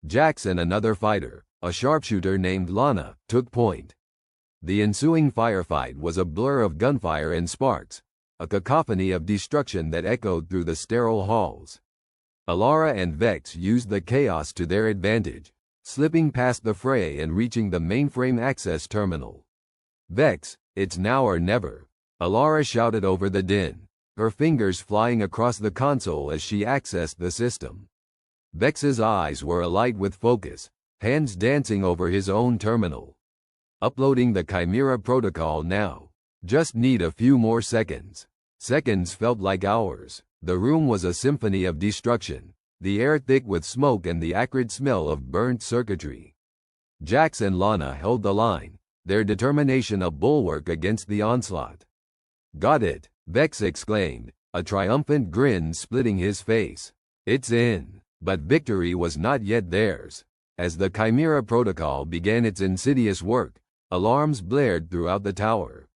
Jax and another fighter, a sharpshooter named Lana, took point. The ensuing firefight was a blur of gunfire and sparks, a cacophony of destruction that echoed through the sterile halls. Alara and Vex used the chaos to their advantage, slipping past the fray and reaching the mainframe access terminal. Vex, it's now or never, Alara shouted over the din, her fingers flying across the console as she accessed the system. Vex's eyes were alight with focus, hands dancing over his own terminal. Uploading the Chimera Protocol now. Just need a few more seconds. Seconds felt like hours. The room was a symphony of destruction, the air thick with smoke and the acrid smell of burnt circuitry. Jax and Lana held the line, their determination a bulwark against the onslaught. Got it, Vex exclaimed, a triumphant grin splitting his face. It's in. But victory was not yet theirs. As the Chimera Protocol began its insidious work, alarms blared throughout the tower.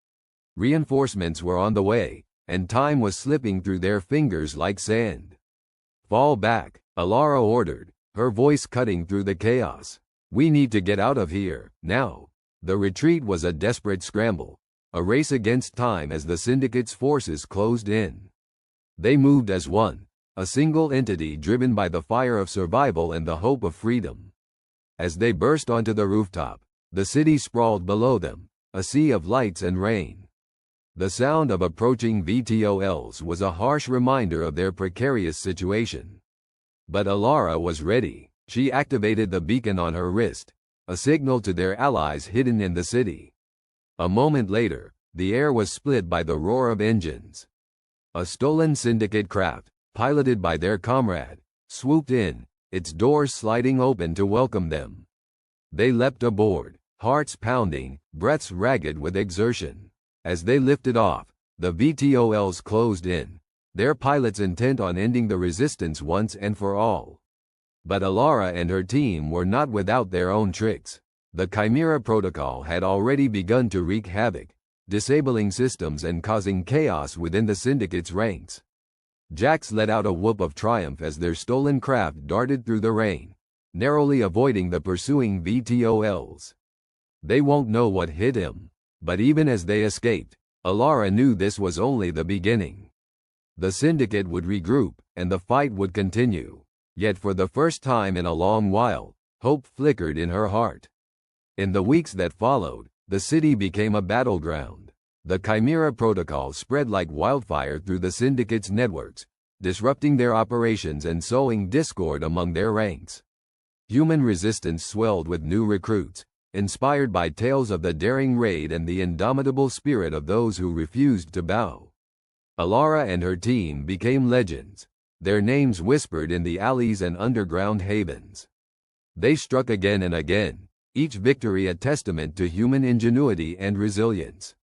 Reinforcements were on the way, and time was slipping through their fingers like sand. Fall back, Alara ordered, her voice cutting through the chaos. We need to get out of here, now. The retreat was a desperate scramble, a race against time as the Syndicate's forces closed in. They moved as one, a single entity driven by the fire of survival and the hope of freedom. As they burst onto the rooftop, the city sprawled below them, a sea of lights and rain. The sound of approaching VTOLs was a harsh reminder of their precarious situation. But Alara was ready. She activated the beacon on her wrist, a signal to their allies hidden in the city. A moment later, the air was split by the roar of engines. A stolen Syndicate craft, piloted by their comrade, swooped in, its doors sliding open to welcome them. They leapt aboard, hearts pounding, breaths ragged with exertion. As they lifted off, the VTOLs closed in, their pilots intent on ending the resistance once and for all. But Alara and her team were not without their own tricks. The Chimera Protocol had already begun to wreak havoc, disabling systems and causing chaos within the Syndicate's ranks. Jax let out a whoop of triumph as their stolen craft darted through the rain, narrowly avoiding the pursuing VTOLs. They won't know what hit him. But even as they escaped, Alara knew this was only the beginning. The Syndicate would regroup, and the fight would continue. Yet for the first time in a long while, hope flickered in her heart. In the weeks that followed, the city became a battleground. The Chimera Protocol spread like wildfire through the Syndicate's networks, disrupting their operations and sowing discord among their ranks. Human resistance swelled with new recruits, inspired by tales of the daring raid and the indomitable spirit of those who refused to bow. Alara and her team became legends, their names whispered in the alleys and underground havens. They struck again and again, each victory a testament to human ingenuity and resilience.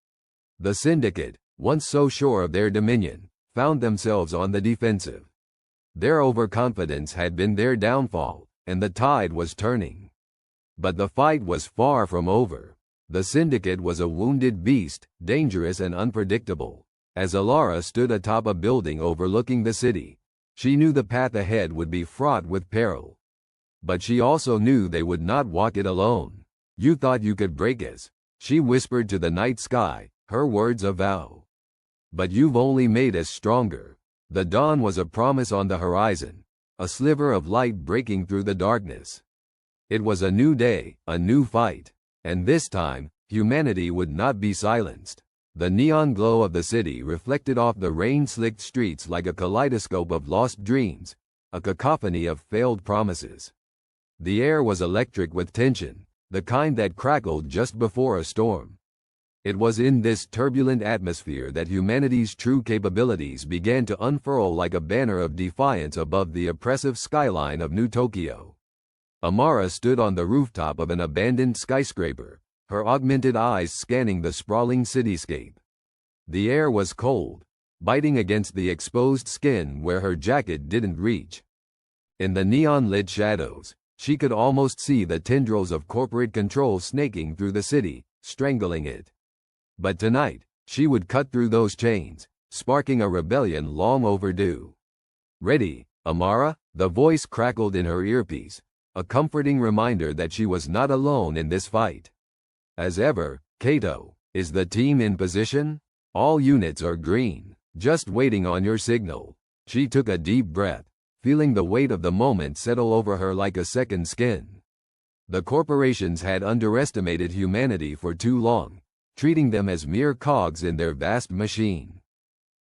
The Syndicate, once so sure of their dominion, found themselves on the defensive. Their overconfidence had been their downfall, and the tide was turning. But the fight was far from over. The Syndicate was a wounded beast, dangerous and unpredictable. As Alara stood atop a building overlooking the city, she knew the path ahead would be fraught with peril. But she also knew they would not walk it alone. "You thought you could break us," she whispered to the night sky, her words a vow. "But you've only made us stronger." The dawn was a promise on the horizon, a sliver of light breaking through the darkness. It was a new day, a new fight, and this time, humanity would not be silenced. The neon glow of the city reflected off the rain-slicked streets like a kaleidoscope of lost dreams, a cacophony of failed promises. The air was electric with tension, the kind that crackled just before a storm. It was in this turbulent atmosphere that humanity's true capabilities began to unfurl like a banner of defiance above the oppressive skyline of New Tokyo. Amara stood on the rooftop of an abandoned skyscraper, her augmented eyes scanning the sprawling cityscape. The air was cold, biting against the exposed skin where her jacket didn't reach. In the neon-lit shadows, she could almost see the tendrils of corporate control snaking through the city, strangling it. But tonight, she would cut through those chains, sparking a rebellion long overdue. "Ready, Amara?" The voice crackled in her earpiece, a comforting reminder that she was not alone in this fight. "As ever, Kato, is the team in position? All units are green, just waiting on your signal." She took a deep breath, feeling the weight of the moment settle over her like a second skin. The corporations had underestimated humanity for too long, treating them as mere cogs in their vast machine.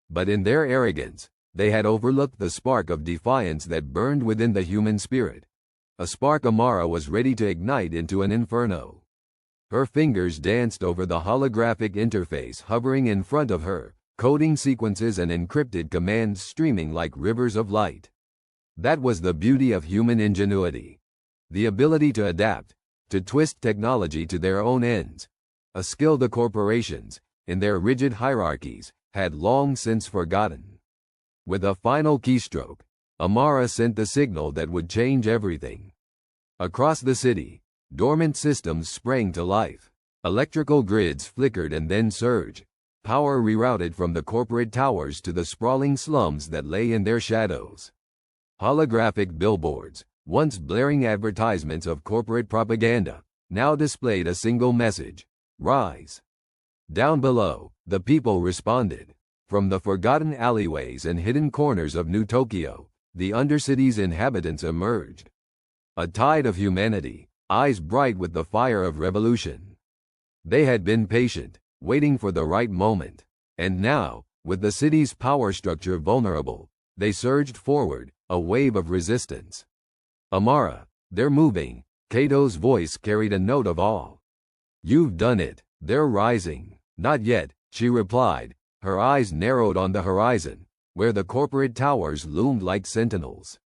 But in their arrogance, they had overlooked the spark of defiance that burned within the human spirit, a spark Amara was ready to ignite into an inferno. Her fingers danced over the holographic interface hovering in front of her, coding sequences and encrypted commands streaming like rivers of light. That was the beauty of human ingenuity. The ability to adapt, to twist technology to their own ends, a skill the corporations, in their rigid hierarchies, had long since forgotten. With a final keystroke, Amara sent the signal that would change everything. Across the city, dormant systems sprang to life. Electrical grids flickered and then surged, power rerouted from the corporate towers to the sprawling slums that lay in their shadows. Holographic billboards, once blaring advertisements of corporate propaganda, now displayed a single message: "Rise." Down below, the people responded. From the forgotten alleyways and hidden corners of New Tokyo, the Undercity's inhabitants emerged. A tide of humanity, eyes bright with the fire of revolution. They had been patient, waiting for the right moment. And now, with the city's power structure vulnerable, they surged forward, a wave of resistance. "Amara, they're moving." Kato's voice carried a note of awe. "You've done it. They're rising." "Not yet," she replied, her eyes narrowed on the horizon, where the corporate towers loomed like sentinels.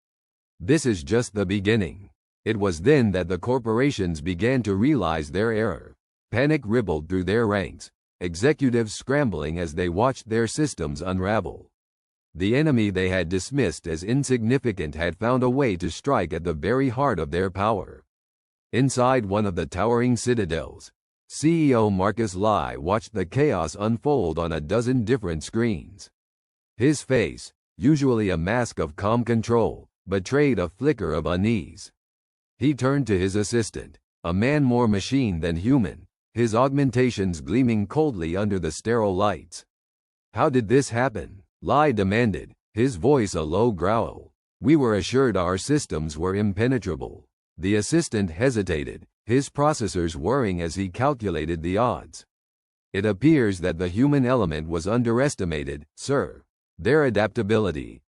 "This is just the beginning." It was then that the corporations began to realize their error. Panic rippled through their ranks, executives scrambling as they watched their systems unravel. The enemy they had dismissed as insignificant had found a way to strike at the very heart of their power. Inside one of the towering citadels, CEO Marcus Lai watched the chaos unfold on a dozen different screens. His face, usually a mask of calm control, betrayed a flicker of unease. He turned to his assistant, a man more machine than human, his augmentations gleaming coldly under the sterile lights. "How did this happen?" Lai demanded, his voice a low growl. "We were assured our systems were impenetrable." The assistant hesitated, his processors whirring as he calculated the odds. "It appears that the human element was underestimated, sir. Their adaptability,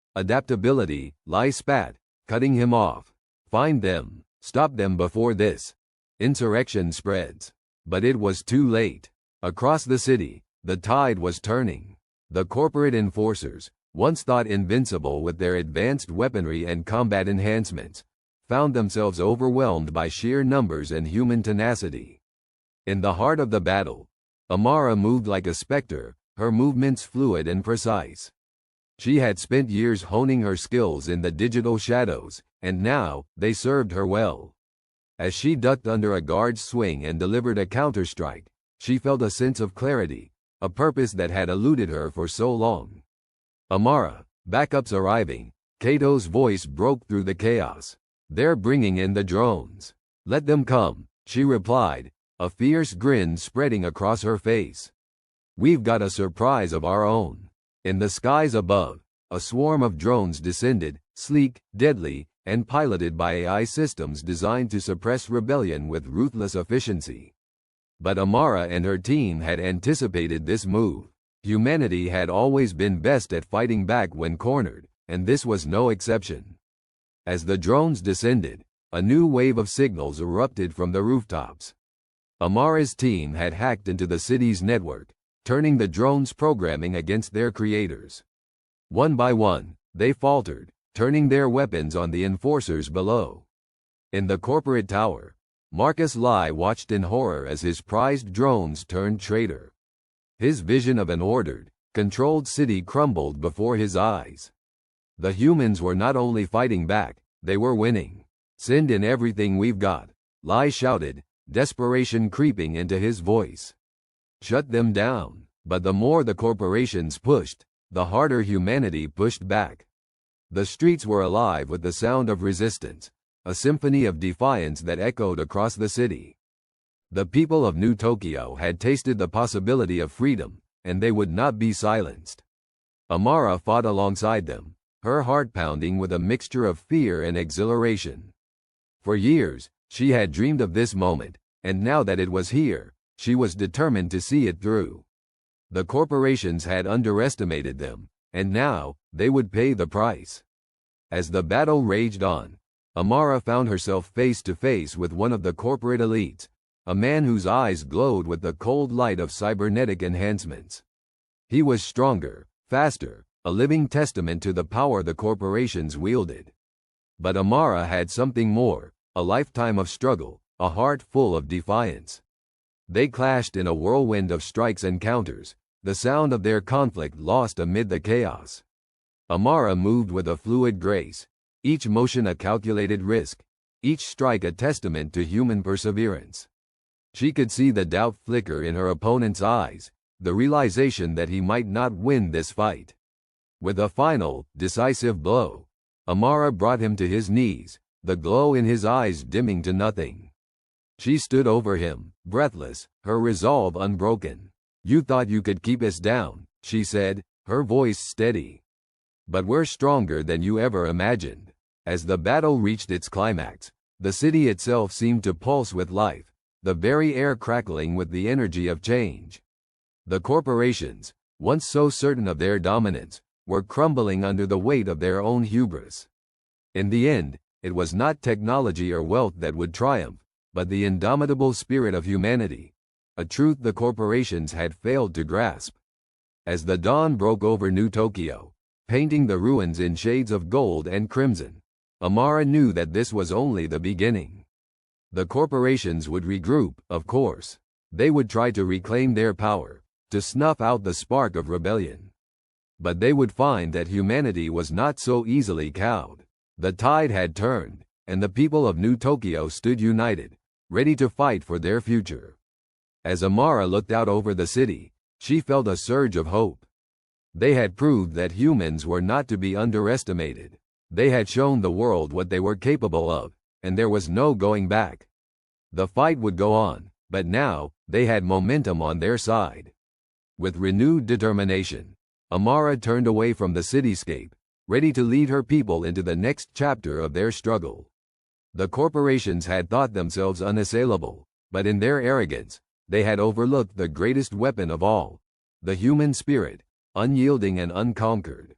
Lai spat, cutting him off. "Find them, stop them before this insurrection spreads." But it was too late. Across the city, the tide was turning. The corporate enforcers, once thought invincible with their advanced weaponry and combat enhancements, found themselves overwhelmed by sheer numbers and human tenacity. In the heart of the battle, Amara moved like a specter, her movements fluid and precise. She had spent years honing her skills in the digital shadows, and now they served her well. As she ducked under a guard's swing and delivered a counterstrike, she felt a sense of clarity, a purpose that had eluded her for so long. "Amara, backup's arriving." Kato's voice broke through the chaos. "They're bringing in the drones." "Let them come," she replied, a fierce grin spreading across her face. "We've got a surprise of our own." In the skies above, a swarm of drones descended, sleek, deadly, and piloted by AI systems designed to suppress rebellion with ruthless efficiency. But Amara and her team had anticipated this move. Humanity had always been best at fighting back when cornered, and this was no exception. As the drones descended, a new wave of signals erupted from the rooftops. Amara's team had hacked into the city's network, turning the drones' programming against their creators. One by one, they faltered, turning their weapons on the enforcers below. In the corporate tower, Marcus Lai watched in horror as his prized drones turned traitor. His vision of an ordered, controlled city crumbled before his eyes. The humans were not only fighting back, they were winning. "Send in everything we've got," Lai shouted, desperation creeping into his voice. "Shut them down." But the more the corporations pushed, the harder humanity pushed back. The streets were alive with the sound of resistance, a symphony of defiance that echoed across the city. The people of New Tokyo had tasted the possibility of freedom, and they would not be silenced. Amara fought alongside them, her heart pounding with a mixture of fear and exhilaration. For years, she had dreamed of this moment, and now that it was here, she was determined to see it through. The corporations had underestimated them, and now, they would pay the price. As the battle raged on, Amara found herself face to face with one of the corporate elites, a man whose eyes glowed with the cold light of cybernetic enhancements. He was stronger, faster, a living testament to the power the corporations wielded. But Amara had something more, a lifetime of struggle, a heart full of defiance. They clashed in a whirlwind of strikes and counters, the sound of their conflict lost amid the chaos. Amara moved with a fluid grace, each motion a calculated risk, each strike a testament to human perseverance. She could see the doubt flicker in her opponent's eyes, the realization that he might not win this fight. With a final, decisive blow, Amara brought him to his knees, the glow in his eyes dimming to nothing. She stood over him, breathless, her resolve unbroken. "You thought you could keep us down," she said, her voice steady. "But we're stronger than you ever imagined." As the battle reached its climax, the city itself seemed to pulse with life, the very air crackling with the energy of change. The corporations, once so certain of their dominance, were crumbling under the weight of their own hubris. In the end, it was not technology or wealth that would triumph, but the indomitable spirit of humanity, a truth the corporations had failed to grasp. As the dawn broke over New Tokyo, painting the ruins in shades of gold and crimson, Amara knew that this was only the beginning. The corporations would regroup, of course. They would try to reclaim their power, to snuff out the spark of rebellion. But they would find that humanity was not so easily cowed. The tide had turned, and the people of New Tokyo stood united, ready to fight for their future. As Amara looked out over the city, she felt a surge of hope. They had proved that humans were not to be underestimated. They had shown the world what they were capable of, and there was no going back. The fight would go on, but now, they had momentum on their side. With renewed determination, Amara turned away from the cityscape, ready to lead her people into the next chapter of their struggle. The corporations had thought themselves unassailable, but in their arrogance, they had overlooked the greatest weapon of all, the human spirit, unyielding and unconquered.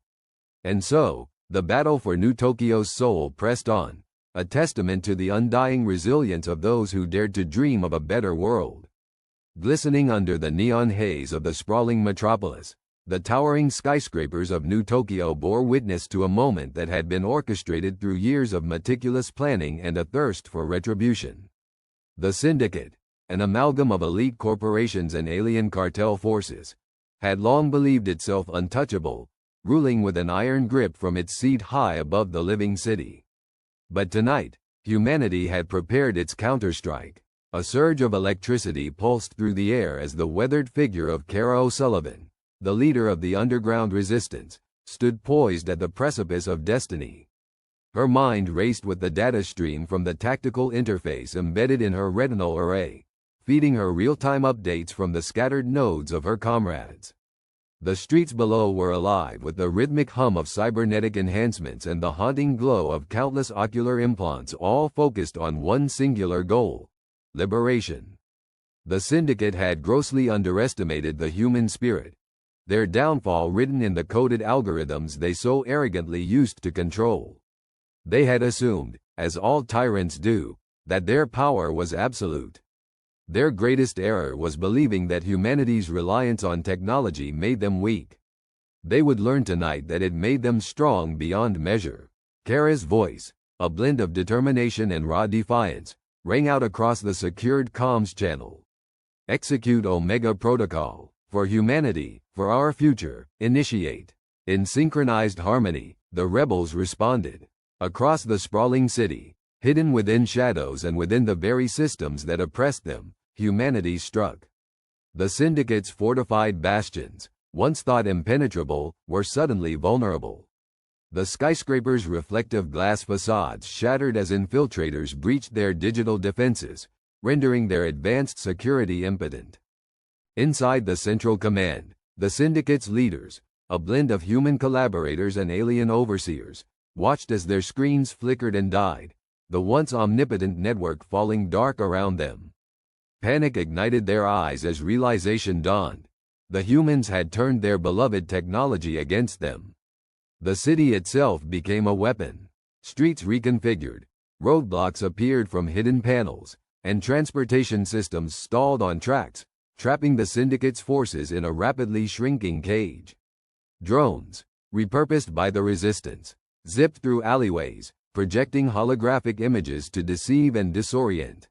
And so, the battle for New Tokyo's soul pressed on, a testament to the undying resilience of those who dared to dream of a better world. Glistening under the neon haze of the sprawling metropolis, the towering skyscrapers of New Tokyo bore witness to a moment that had been orchestrated through years of meticulous planning and a thirst for retribution. The Syndicate, an amalgam of elite corporations and alien cartel forces, had long believed itself untouchable, ruling with an iron grip from its seat high above the living city. But tonight, humanity had prepared its counterstrike. A surge of electricity pulsed through the air as the weathered figure of Kara O'Sullivan, the leader of the underground resistance, stood poised at the precipice of destiny. Her mind raced with the data stream from the tactical interface embedded in her retinal array, feeding her real-time updates from the scattered nodes of her comrades. The streets below were alive with the rhythmic hum of cybernetic enhancements and the haunting glow of countless ocular implants, all focused on one singular goal: liberation. The Syndicate had grossly underestimated the human spirit, their downfall written in the coded algorithms they so arrogantly used to control. They had assumed, as all tyrants do, that their power was absolute. Their greatest error was believing that humanity's reliance on technology made them weak. They would learn tonight that it made them strong beyond measure. Kara's voice, a blend of determination and raw defiance, rang out across the secured comms channel. Execute Omega Protocol. For humanity, for our future, initiate. In synchronized harmony, the rebels responded. Across the sprawling city, hidden within shadows and within the very systems that oppressed them, humanity struck. The Syndicate's fortified bastions, once thought impenetrable, were suddenly vulnerable. The skyscrapers' reflective glass facades shattered as infiltrators breached their digital defenses, rendering their advanced security impotent. Inside the Central Command, the Syndicate's leaders, a blend of human collaborators and alien overseers, watched as their screens flickered and died, the once omnipotent network falling dark around them. Panic ignited their eyes as realization dawned. The humans had turned their beloved technology against them. The city itself became a weapon. Streets reconfigured, roadblocks appeared from hidden panels, and transportation systems stalled on tracks, trapping the Syndicate's forces in a rapidly shrinking cage. Drones, repurposed by the Resistance, zipped through alleyways, projecting holographic images to deceive and disorient.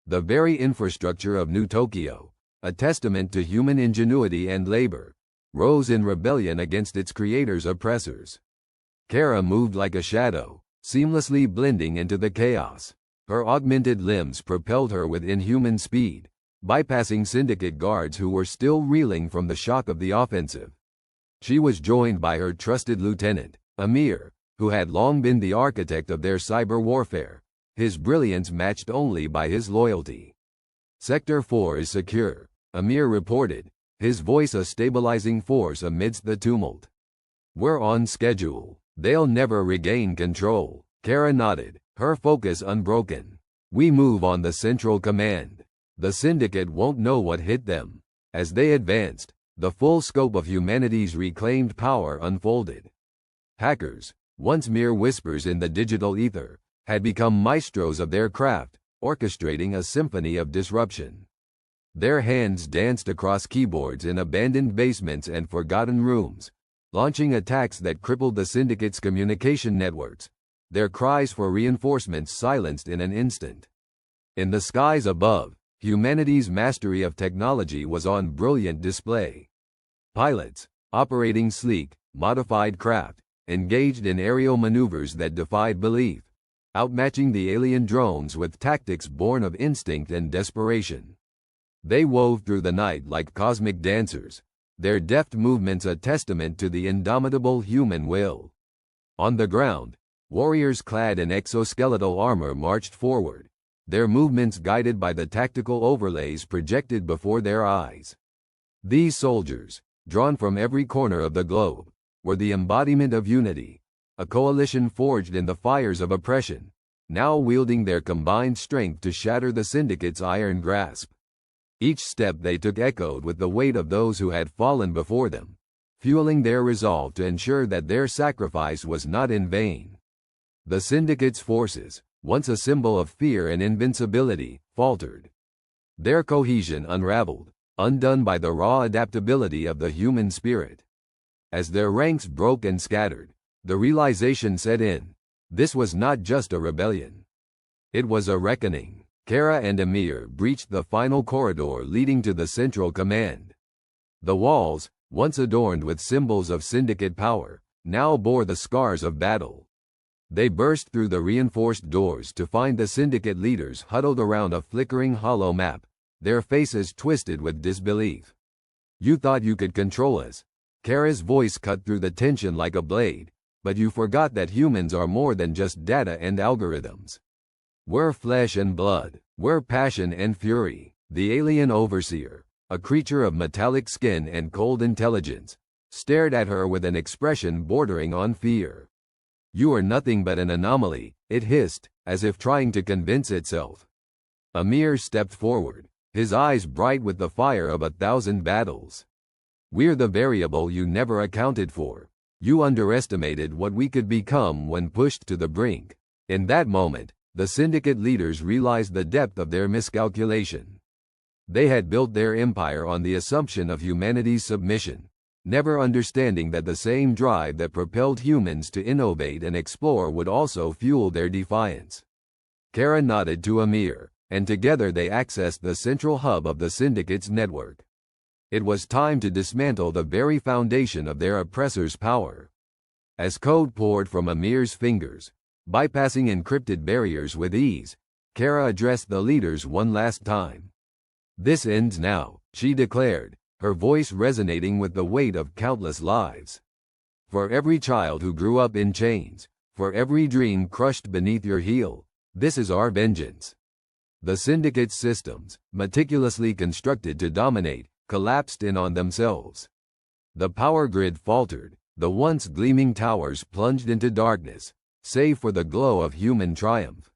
The very infrastructure of New Tokyo, a testament to human ingenuity and labor, rose in rebellion against its creator's oppressors. Kara moved like a shadow, seamlessly blending into the chaos. Her augmented limbs propelled her with inhuman speed, bypassing Syndicate guards who were still reeling from the shock of the offensive. She was joined by her trusted lieutenant, Amir, who had long been the architect of their cyber warfare, his brilliance matched only by his loyalty. Sector 4 is secure, Amir reported, his voice a stabilizing force amidst the tumult. We're on schedule. They'll never regain control. Kara nodded, her focus unbroken. We move on the Central Command. The Syndicate won't know what hit them. As they advanced, the full scope of humanity's reclaimed power unfolded. Hackers, once mere whispers in the digital ether, had become maestros of their craft, orchestrating a symphony of disruption. Their hands danced across keyboards in abandoned basements and forgotten rooms, launching attacks that crippled the Syndicate's communication networks, their cries for reinforcements silenced in an instant. In the skies above, humanity's mastery of technology was on brilliant display. Pilots, operating sleek, modified craft, engaged in aerial maneuvers that defied belief. outmatching the alien drones with tactics born of instinct and desperation. They wove through the night like cosmic dancers, their deft movements a testament to the indomitable human will. On the ground, warriors clad in exoskeletal armor marched forward, their movements guided by the tactical overlays projected before their eyes. These soldiers, drawn from every corner of the globe, were the embodiment of unity, a coalition forged in the fires of oppression, now wielding their combined strength to shatter the Syndicate's iron grasp. Each step they took echoed with the weight of those who had fallen before them, fueling their resolve to ensure that their sacrifice was not in vain. The Syndicate's forces, once a symbol of fear and invincibility, faltered. Their cohesion unraveled, undone by the raw adaptability of the human spirit. As their ranks broke and scattered, the realization set in: this was not just a rebellion. It was a reckoning. Kara and Amir breached the final corridor leading to the central command. The walls, once adorned with symbols of Syndicate power, now bore the scars of battle. They burst through the reinforced doors to find the Syndicate leaders huddled around a flickering hollow map, their faces twisted with disbelief. "You thought you could control us." Kara's voice cut through the tension like a blade. "But you forgot that humans are more than just data and algorithms. We're flesh and blood. We're passion and fury." The alien overseer, a creature of metallic skin and cold intelligence, stared at her with an expression bordering on fear. "You are nothing but an anomaly," it hissed, as if trying to convince itself. Amir stepped forward, his eyes bright with the fire of 1,000 battles. "We're the variable you never accounted for. You underestimated what we could become when pushed to the brink." In that moment, the Syndicate leaders realized the depth of their miscalculation. They had built their empire on the assumption of humanity's submission, never understanding that the same drive that propelled humans to innovate and explore would also fuel their defiance. Kara nodded to Amir, and together they accessed the central hub of the Syndicate's network. It was time to dismantle the very foundation of their oppressors' power. As code poured from Amir's fingers, bypassing encrypted barriers with ease, Kara addressed the leaders one last time. "This ends now," she declared, her voice resonating with the weight of countless lives. "For every child who grew up in chains, for every dream crushed beneath your heel, this is our vengeance." The Syndicate's systems, meticulously constructed to dominate, collapsed in on themselves. The power grid faltered, the once gleaming towers plunged into darkness, save for the glow of human triumph.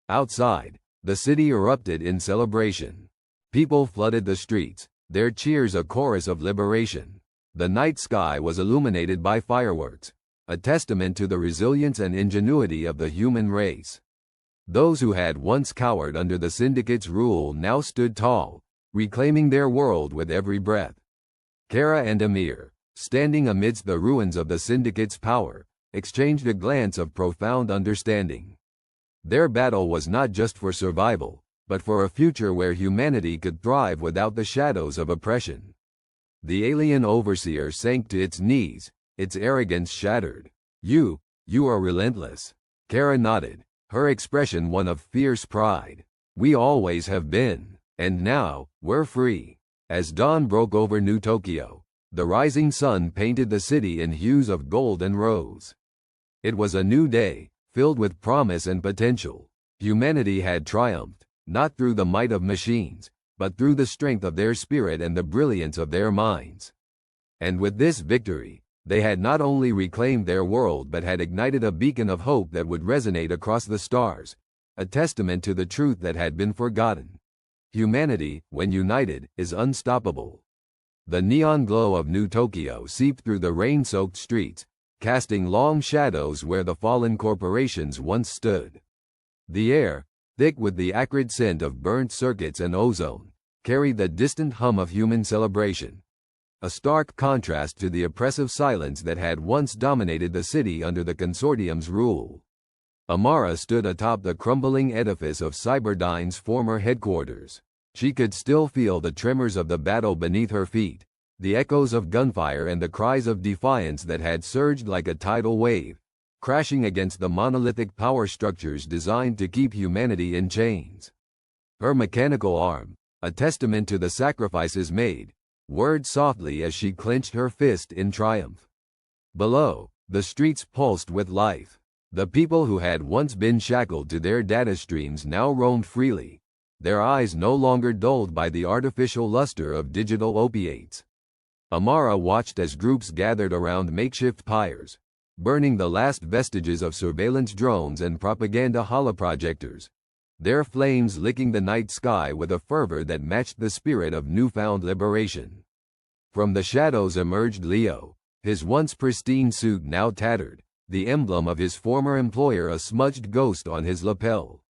Outside, the city erupted in celebration. People flooded the streets, their cheers a chorus of liberation. The night sky was illuminated by fireworks, a testament to the resilience and ingenuity of the human race. Those who had once cowered under the Syndicate's rule now stood tall, reclaiming their world with every breath. Kara and Amir, standing amidst the ruins of the Syndicate's power, exchanged a glance of profound understanding. Their battle was not just for survival, but for a future where humanity could thrive without the shadows of oppression. The alien overseer sank to its knees, its arrogance shattered. You are relentless." Kara nodded, her expression one of fierce pride. "We always have been. And now, we're free." As dawn broke over New Tokyo, the rising sun painted the city in hues of gold and rose. It was a new day, filled with promise and potential. Humanity had triumphed, not through the might of machines, but through the strength of their spirit and the brilliance of their minds. And with this victory, they had not only reclaimed their world but had ignited a beacon of hope that would resonate across the stars, a testament to the truth that had been forgotten. Humanity, when united, is unstoppable. The neon glow of New Tokyo seeped through the rain-soaked streets, casting long shadows where the fallen corporations once stood. The air, thick with the acrid scent of burnt circuits and ozone, carried the distant hum of human celebration, a stark contrast to the oppressive silence that had once dominated the city under the consortium's rule. Amara stood atop the crumbling edifice of Cyberdyne's former headquarters. She could still feel the tremors of the battle beneath her feet, the echoes of gunfire and the cries of defiance that had surged like a tidal wave, crashing against the monolithic power structures designed to keep humanity in chains. Her mechanical arm, a testament to the sacrifices made, whirred softly as she clenched her fist in triumph. Below, the streets pulsed with life. The people who had once been shackled to their data streams now roamed freely, their eyes no longer dulled by the artificial luster of digital opiates. Amara watched as groups gathered around makeshift pyres, burning the last vestiges of surveillance drones and propaganda holoprojectors, their flames licking the night sky with a fervor that matched the spirit of newfound liberation. From the shadows emerged Leo, his once pristine suit now tattered, the emblem of his former employer a smudged ghost on his lapel.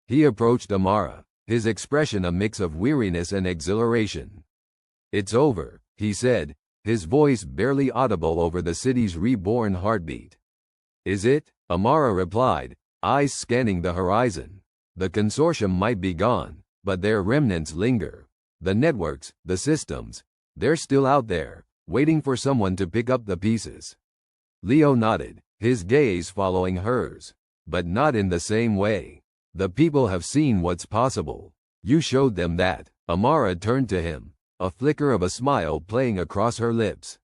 He approached Amara, his expression a mix of weariness and exhilaration. "It's over," he said, his voice barely audible over the city's reborn heartbeat. "Is it?" Amara replied, eyes scanning the horizon. "The consortium might be gone, but their remnants linger. The networks, the systems, they're still out there, waiting for someone to pick up the pieces." Leo nodded, his gaze following hers. "But not in the same way. The people have seen what's possible. You showed them that." Amara turned to him, a flicker of a smile playing across her lips.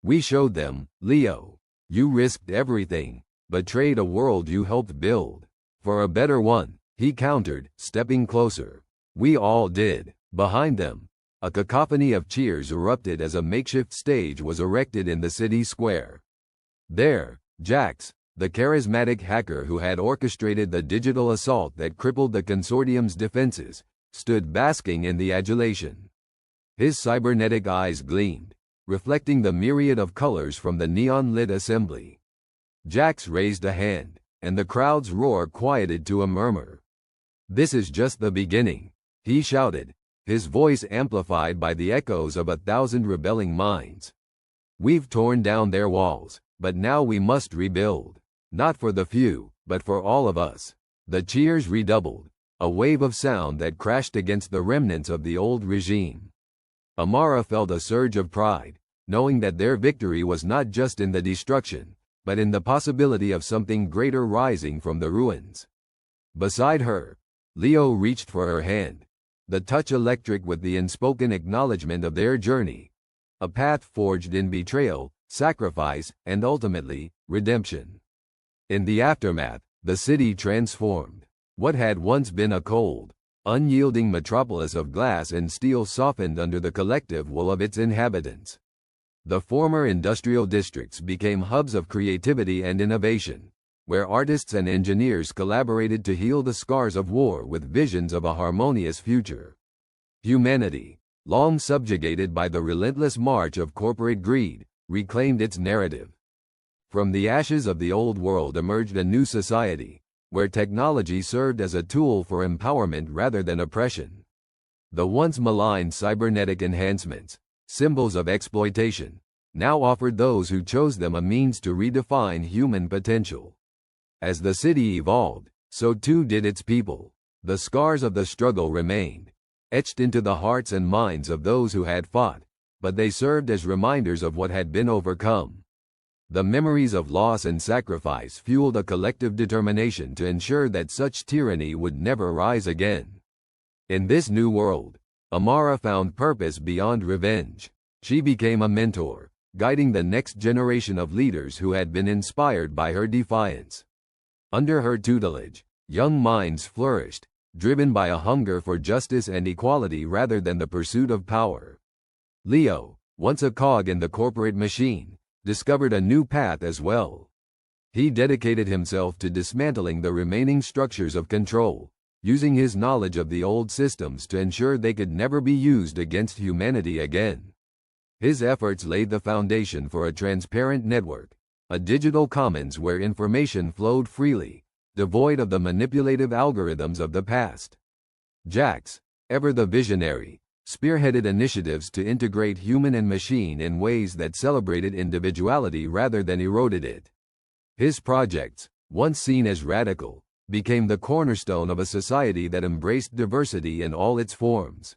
"We showed them, Leo. You risked everything, betrayed a world you helped build. For a better one," he countered, stepping closer. "We all did." Behind them, a cacophony of cheers erupted as a makeshift stage was erected in the city square. There, Jax, the charismatic hacker who had orchestrated the digital assault that crippled the consortium's defenses, stood basking in the adulation. His cybernetic eyes gleamed, reflecting the myriad of colors from the neon-lit assembly. Jax raised a hand, and the crowd's roar quieted to a murmur. "This is just the beginning," he shouted, his voice amplified by the echoes of 1,000 rebelling minds. "We've torn down their walls, but now we must rebuild. Not for the few, but for all of us." The cheers redoubled, a wave of sound that crashed against the remnants of the old regime. Amara felt a surge of pride, knowing that their victory was not just in the destruction, but in the possibility of something greater rising from the ruins. Beside her, Leo reached for her hand, the touch electric with the unspoken acknowledgement of their journey, a path forged in betrayal, sacrifice, and ultimately, redemption. In the aftermath, the city transformed. What had once been a cold, unyielding metropolis of glass and steel softened under the collective will of its inhabitants. The former industrial districts became hubs of creativity and innovation, where artists and engineers collaborated to heal the scars of war with visions of a harmonious future. Humanity, long subjugated by the relentless march of corporate greed, reclaimed its narrative. From the ashes of the old world emerged a new society, where technology served as a tool for empowerment rather than oppression. The once maligned cybernetic enhancements, symbols of exploitation, now offered those who chose them a means to redefine human potential. As the city evolved, so too did its people. The scars of the struggle remained, etched into the hearts and minds of those who had fought, but they served as reminders of what had been overcome. The memories of loss and sacrifice fueled a collective determination to ensure that such tyranny would never rise again. In this new world, Amara found purpose beyond revenge. She became a mentor, guiding the next generation of leaders who had been inspired by her defiance. Under her tutelage, young minds flourished, driven by a hunger for justice and equality rather than the pursuit of power. Leo, once a cog in the corporate machine, discovered a new path as well. He dedicated himself to dismantling the remaining structures of control, using his knowledge of the old systems to ensure they could never be used against humanity again. His efforts laid the foundation for a transparent network, a digital commons where information flowed freely, devoid of the manipulative algorithms of the past. Jax, ever the visionary, spearheaded initiatives to integrate human and machine in ways that celebrated individuality rather than eroded it. His projects, once seen as radical, became the cornerstone of a society that embraced diversity in all its forms.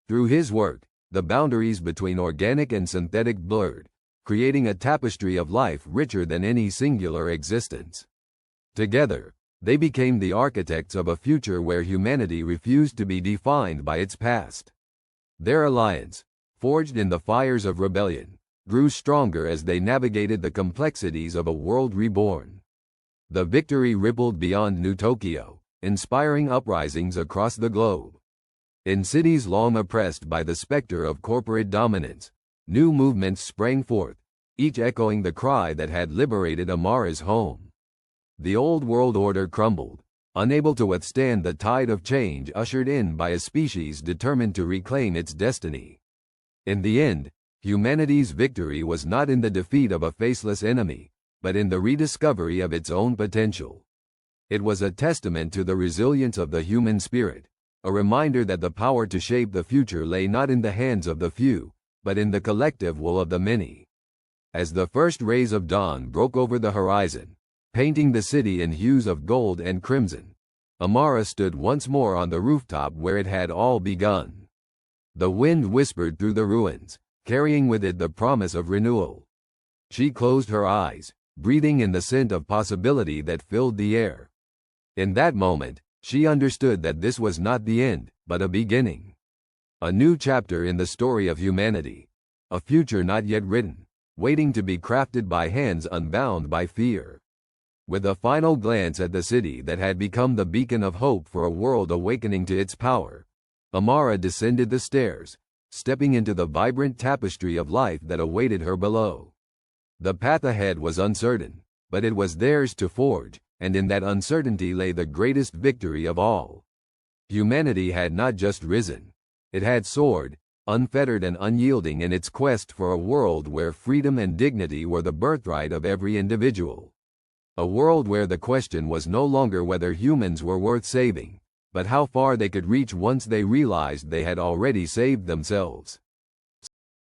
Through his work, the boundaries between organic and synthetic blurred, creating a tapestry of life richer than any singular existence. Together, they became the architects of a future where humanity refused to be defined by its past. Their alliance, forged in the fires of rebellion, grew stronger as they navigated the complexities of a world reborn. The victory rippled beyond New Tokyo, inspiring uprisings across the globe. In cities long oppressed by the specter of corporate dominance, new movements sprang forth, each echoing the cry that had liberated Amara's home. The old world order crumbled, unable to withstand the tide of change ushered in by a species determined to reclaim its destiny. In the end, humanity's victory was not in the defeat of a faceless enemy, but in the rediscovery of its own potential. It was a testament to the resilience of the human spirit, a reminder that the power to shape the future lay not in the hands of the few, but in the collective will of the many. As the first rays of dawn broke over the horizon, painting the city in hues of gold and crimson, Amara stood once more on the rooftop where it had all begun. The wind whispered through the ruins, carrying with it the promise of renewal. She closed her eyes, breathing in the scent of possibility that filled the air. In that moment, she understood that this was not the end, but a beginning. A new chapter in the story of humanity. A future not yet written, waiting to be crafted by hands unbound by fear. With a final glance at the city that had become the beacon of hope for a world awakening to its power, Amara descended the stairs, stepping into the vibrant tapestry of life that awaited her below. The path ahead was uncertain, but it was theirs to forge, and in that uncertainty lay the greatest victory of all. Humanity had not just risen. It had soared, unfettered and unyielding in its quest for a world where freedom and dignity were the birthright of every individual. A world where the question was no longer whether humans were worth saving, but how far they could reach once they realized they had already saved themselves.